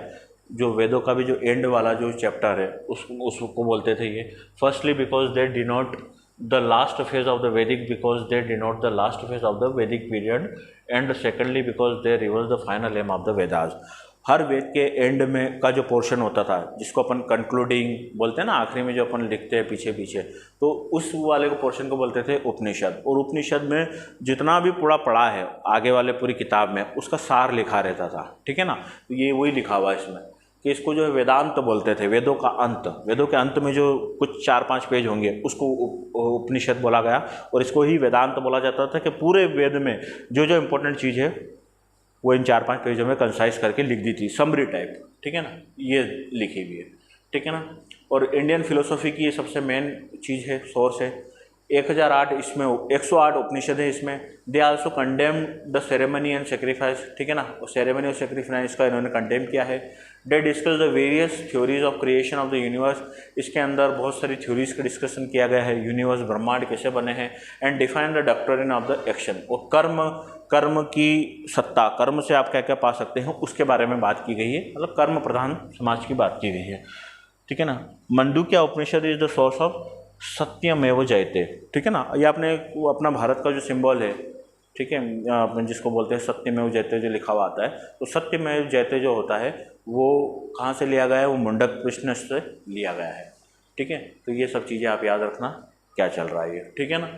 जो वेदों का भी जो एंड वाला जो चैप्टर है उसको बोलते थे ये। Firstly because they denote the last phase of the Vedic, because they denote the last phase of the Vedic period, and secondly because they reverse the final aim of the Vedas. हर वेद के एंड में का जो पोर्शन होता था, जिसको अपन कंक्लूडिंग बोलते हैं ना, आखिरी में जो अपन लिखते हैं पीछे पीछे, तो उस वाले को पोर्शन को बोलते थे उपनिषद। और उपनिषद में जितना भी पूरा पढ़ा है आगे वाले पूरी किताब में, उसका सार लिखा रहता था, ठीक है ना। तो ये वही लिखा हुआ है इसमें कि इसको जो है वेदांत बोलते थे, वेदों का अंत। वेदों के अंत में जो कुछ 4-5 पेज होंगे उसको उपनिषद बोला गया, और इसको ही वेदांत बोला जाता था कि पूरे वेद में जो जो इम्पोर्टेंट चीज़ है वो इन 4-5 पेजों में कंसाइज करके लिख दी थी, समरी टाइप, ठीक है ना, ये लिखी हुई है, ठीक है ना। और इंडियन फिलोसॉफी की ये सबसे मेन चीज़ है, सोर्स है। 1008 इसमें 108 उपनिषद है इसमें। They also condemn the ceremony and sacrifice, ठीक है ना, और सेरेमनी और सेक्रीफाइस का इन्होंने कंडेम किया है। They discuss the various theories of creation of the universe, इसके अंदर बहुत सारी थ्योरीज का डिस्कशन किया गया है, यूनिवर्स ब्रह्मांड कैसे बने हैं। And define the doctrine of the action, और कर्म की सत्ता, कर्म से आप क्या क्या पा सकते हैं उसके बारे में बात की गई है, मतलब कर्म प्रधान समाज की बात की गई है, ठीक है ना। मंडूक्य उपनिषद इज द सोर्स ऑफ सत्यमेव जयते, ठीक है ना। ये आपने वो अपना भारत का जो सिंबल है, ठीक है, अपन जिसको बोलते हैं सत्यमेव जयते जो लिखा हुआ आता है, तो सत्यमेव जयते जो होता है वो कहाँ से लिया गया है? वो मुंडक कृष्ण से लिया गया है, ठीक है। तो ये सब चीज़ें आप याद रखना क्या चल रहा है ये, ठीक है ना।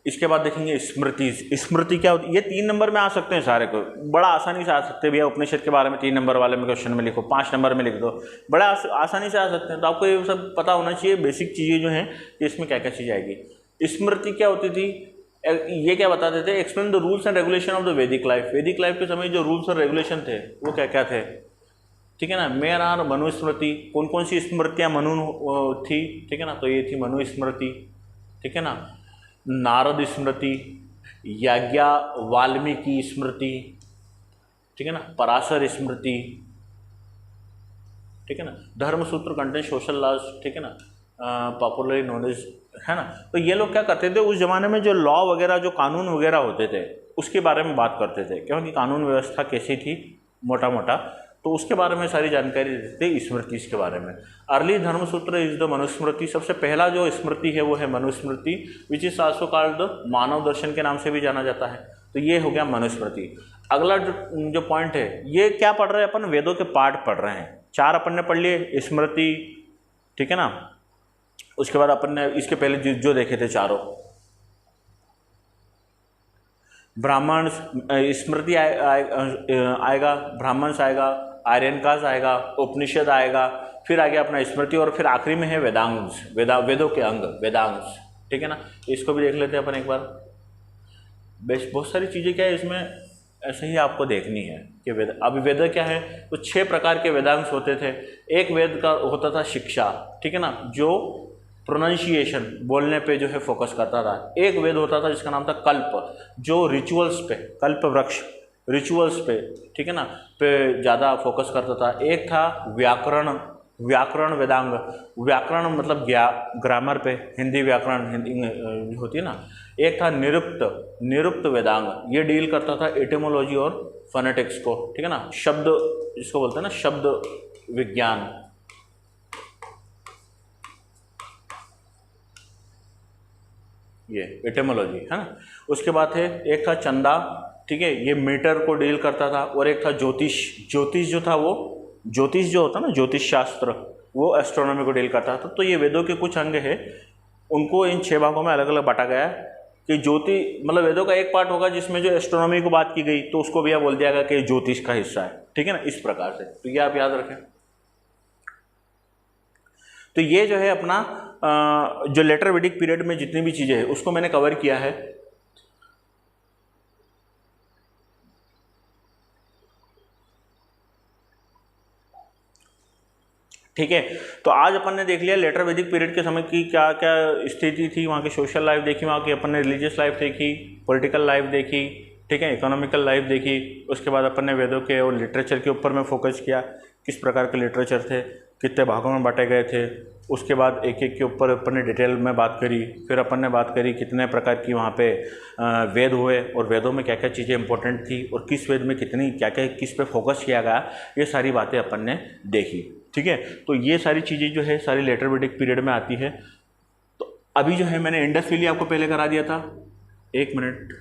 इसके बाद देखेंगे स्मृति। स्मृति क्या होती है? ये 3 नंबर में आ सकते हैं सारे को, बड़ा आसानी से आ सकते हैं भैया। उपनिषद के बारे में 3 नंबर वाले में क्वेश्चन में लिखो, 5 नंबर में लिख दो, बड़ा आसानी से आ सकते हैं। तो आपको ये सब पता होना चाहिए, बेसिक चीज़ें जो हैं कि इसमें क्या क्या चीज़ आएगी। स्मृति क्या होती थी? ये क्या बताते थे? Explain the rules and regulation of the वैदिक लाइफ। वैदिक लाइफ के समय जो रूल्स और रेगुलेशन थे वो क्या क्या थे, ठीक है ना। मेयर आर मनुस्मृति, कौन कौन सी स्मृतियाँ मनु थी, ठीक है ना, तो ये थी मनु स्मृति, ठीक है ना, नारद स्मृति, याज्ञा वाल्मीकि स्मृति, ठीक है ना, पराशर स्मृति, ठीक है ना, धर्मसूत्र कंटेंट सोशल लॉज, ठीक है ना, पॉपुलरली नोन एज, है ना। तो ये लोग क्या करते थे उस जमाने में, जो लॉ वगैरह, जो कानून वगैरह होते थे उसके बारे में बात करते थे, क्योंकि कानून व्यवस्था कैसी थी मोटा मोटा, तो उसके बारे में सारी जानकारी देते थे स्मृति के बारे में। Early Dharmasutra is the Manusmriti, सबसे पहला जो स्मृति है वो है Manusmriti, which is also called the Manav Darshan के नाम से भी जाना जाता है। तो ये हो गया मनुस्मृति। अगला जो पॉइंट है, ये क्या पढ़ रहे हैं अपन, वेदों के पाठ पढ़ रहे हैं। 4 अपन ने पढ़ लिए, स्मृति, ठीक है ना, उसके बाद अपन ने इसके पहले जो देखे थे चारों, ब्राह्मण स्मृति आएगा, ब्राह्मण्स आएगा, आर्यनकाज आएगा, उपनिषद आएगा, फिर आगे अपना स्मृति, और फिर आखिरी में है वेदांश, वेदों के अंग वेदांश, ठीक है ना। इसको भी देख लेते हैं अपन एक बार। बेस्ट बहुत सारी चीज़ें क्या है इसमें ऐसे ही आपको देखनी है कि वेद, अभी वेद क्या है, तो 6 प्रकार के वेदांश होते थे। एक वेद का होता था शिक्षा, ठीक है ना, जो प्रोनाउंसिएशन बोलने पे जो है फोकस करता था। एक वेद होता था जिसका नाम था कल्प, जो रिचुअल्स पे, कल्प वृक्ष रिचुअल्स पे, ठीक है ना, पे ज़्यादा फोकस करता था। एक था व्याकरण वेदांग, व्याकरण मतलब ग्रामर पे, हिंदी व्याकरण हिंदी होती है ना। एक था निरुक्त वेदांग, ये डील करता था एटिमोलॉजी और फोनेटिक्स को, ठीक है ना, शब्द जिसको बोलते हैं ना, शब्द विज्ञान। ये एटिमोलॉजी है ना। उसके बाद है एक था चंदा, ठीक है, ये मीटर को डील करता था। और एक था ज्योतिष जो था वो, ज्योतिष जो होता ना, ज्योतिष शास्त्र, वो एस्ट्रोनॉमी को डील करता था। तो ये वेदों के कुछ अंग है, उनको इन 6 भागों में अलग अलग बांटा गया है कि ज्योति मतलब वेदों का एक पार्ट होगा जिसमें जो एस्ट्रोनॉमी को बात की गई, तो उसको भी आप बोल दिया गया कि ज्योतिष का हिस्सा है, ठीक है ना, इस प्रकार से। तो ये आप याद रखें। तो ये जो है अपना जो लेटर वैदिक पीरियड में जितनी भी चीज़ें हैं उसको मैंने कवर किया है। ठीक है, तो आज अपन ने देख लिया लेटर वैदिक पीरियड के समय की क्या क्या स्थिति थी, वहाँ की सोशल लाइफ देखी, वहाँ की अपन ने रिलीजियस लाइफ देखी, पॉलिटिकल लाइफ देखी, ठीक है, इकोनॉमिकल लाइफ देखी। उसके बाद अपन ने वेदों के और लिटरेचर के ऊपर में फोकस किया, किस प्रकार के लिटरेचर थे, कितने भागों में बांटे गए थे। उसके बाद एक एक के ऊपर अपन ने डिटेल में बात करी। फिर अपन ने बात करी कितने प्रकार की वहाँ पे वेद हुए और वेदों में क्या क्या चीज़ें इंपॉर्टेंट थी और किस वेद में कितनी क्या क्या किस पे फोकस किया गया, ये सारी बातें अपन ने देखी। ठीक है, तो ये सारी चीज़ें जो है सारी लेटर वैदिक पीरियड में आती है। तो अभी जो है मैंने इंडस वैली आपको पहले करा दिया था, 1 मिनट,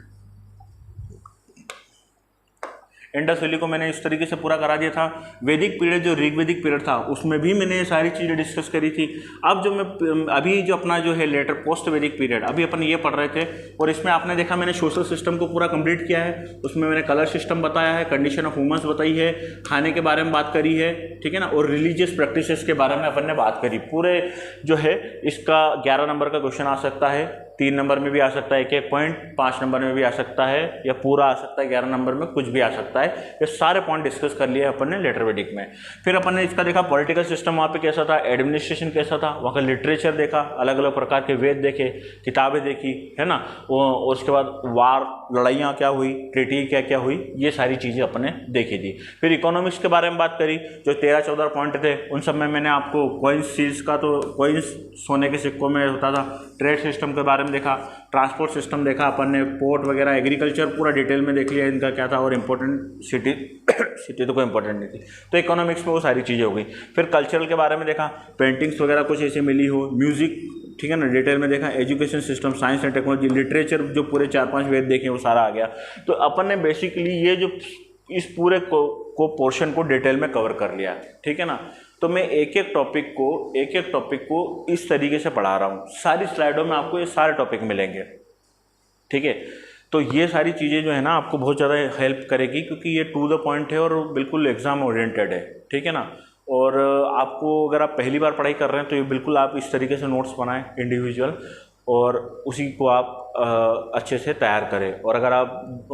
इंडस वैली को मैंने इस तरीके से पूरा करा दिया था। वैदिक पीरियड जो ऋग्वैदिक पीरियड था उसमें भी मैंने ये सारी चीज़ें डिस्कस करी थी। अब जो मैं अभी जो अपना जो है लेटर पोस्ट वैदिक पीरियड अभी अपन ये पढ़ रहे थे, और इसमें आपने देखा मैंने सोशल सिस्टम को पूरा कंप्लीट किया है। उसमें मैंने कलर सिस्टम बताया है, कंडीशन ऑफ वुमेन्स बताई है, खाने के बारे में बात करी है, ठीक है ना, और रिलीजियस प्रैक्टिसेस के बारे में अपन ने बात करी। पूरे जो है इसका 11 नंबर का क्वेश्चन आ सकता है, 3 नंबर में भी आ सकता है, 1-1 पॉइंट, 5 नंबर में भी आ सकता है, या पूरा आ सकता है 11 नंबर में, कुछ भी आ सकता है। ये सारे पॉइंट डिस्कस कर लिए अपन ने लेटर वैदिक में। फिर अपन ने इसका देखा पॉलिटिकल सिस्टम वहाँ पे कैसा था, एडमिनिस्ट्रेशन कैसा था, वहाँ का लिटरेचर देखा, अलग अलग प्रकार के वेद देखे, किताबें देखी, है ना, और उसके बाद वार लड़ाइयाँ क्या हुई, ट्रीटी क्या क्या हुई, ये सारी चीज़ें अपन ने देखी थी। फिर इकोनॉमिक्स के बारे में बात करी, जो 13-14 पॉइंट थे उन सब में मैंने आपको कॉइन्स सील्स का, तो कॉइन्स सोने के सिक्कों में होता था, ट्रेड सिस्टम के बारे में देखा, ट्रांसपोर्ट सिस्टम देखा अपन ने, पोर्ट वगैरह, एग्रीकल्चर पूरा डिटेल में देख लिया इनका क्या था, और इंपॉर्टेंट सिटी तो कोई इंपॉर्टेंट नहीं थी। तो इकोनॉमिक्स में वो सारी चीज़ें हो गई। फिर कल्चरल के बारे में देखा, पेंटिंग्स वगैरह कुछ ऐसे मिली हो, म्यूजिक, ठीक है ना, डिटेल में देखा, education system, science and technology, literature जो पूरे 4-5 वेद देखे वो सारा आ गया। तो अपन ने बेसिकली ये जो इस पूरे को पोर्शन को डिटेल में कवर कर लिया, ठीक है ना। तो मैं एक एक टॉपिक को इस तरीके से पढ़ा रहा हूँ, सारी स्लाइडों में आपको ये सारे टॉपिक मिलेंगे, ठीक है। तो ये सारी चीज़ें जो है ना आपको बहुत ज़्यादा हेल्प करेगी, क्योंकि ये टू द पॉइंट है और बिल्कुल एग्जाम ओरिएंटेड है, ठीक है ना। और आपको अगर आप पहली बार पढ़ाई कर रहे हैं तो ये बिल्कुल आप इस तरीके से नोट्स बनाएं इंडिविजुअल, और उसी को आप अच्छे से तैयार करें। और अगर आप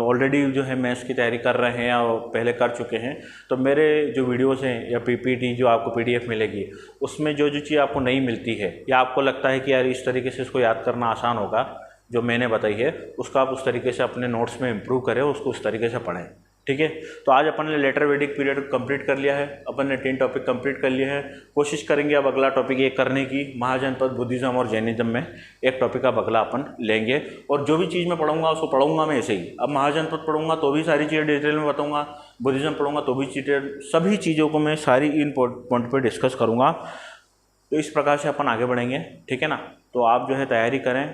ऑलरेडी जो है मैथ्स की तैयारी कर रहे हैं या पहले कर चुके हैं, तो मेरे जो वीडियोस हैं या पीपीटी जो आपको पीडीएफ मिलेगी, उसमें जो जो चीज़ आपको नहीं मिलती है या आपको लगता है कि यार इस तरीके से इसको याद करना आसान होगा, जो मैंने बताई है उसको आप उस तरीके से अपने नोट्स में इम्प्रूव करें, उसको उस तरीके से पढ़ें। ठीक है, तो आज अपन ने लेटर वैदिक पीरियड कंप्लीट कर लिया है, अपन ने 10 टॉपिक कंप्लीट कर लिए हैं। कोशिश करेंगे अब अगला टॉपिक ये करने की, महाजनपद बुद्धिज्म और जैनिज्म में एक टॉपिक अब अगला अपन लेंगे। और जो भी चीज़ मैं पढ़ूंगा उसको पढ़ूंगा मैं ऐसे ही। अब महाजनपद पढ़ूंगा तो भी सारी चीज़ें डिटेल में बताऊंगा, बुद्धिज्म पढ़ूंगा तो भी चीज़ें, सभी चीज़ों को मैं सारी इन पॉइंट पर डिस्कस करूँगा। तो इस प्रकार से अपन आगे बढ़ेंगे। ठीक है ना, तो आप जो है तैयारी करें।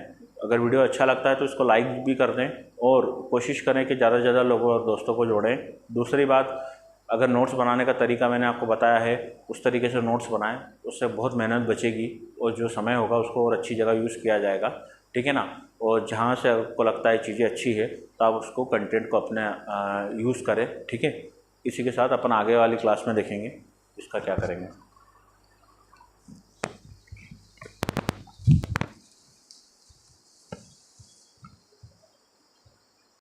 अगर वीडियो अच्छा लगता है तो इसको लाइक भी कर दें और कोशिश करें कि ज़्यादा से ज़्यादा लोगों और दोस्तों को जोड़ें। दूसरी बात, अगर नोट्स बनाने का तरीका मैंने आपको बताया है उस तरीके से नोट्स बनाएं, उससे बहुत मेहनत बचेगी और जो समय होगा उसको और अच्छी जगह यूज़ किया जाएगा। ठीक है ना, और जहाँ से आपको लगता है चीज़ें अच्छी है तो आप उसको कंटेंट को अपने यूज़ करें। ठीक है, इसी के साथ अपन आगे वाली क्लास में देखेंगे इसका क्या करेंगे।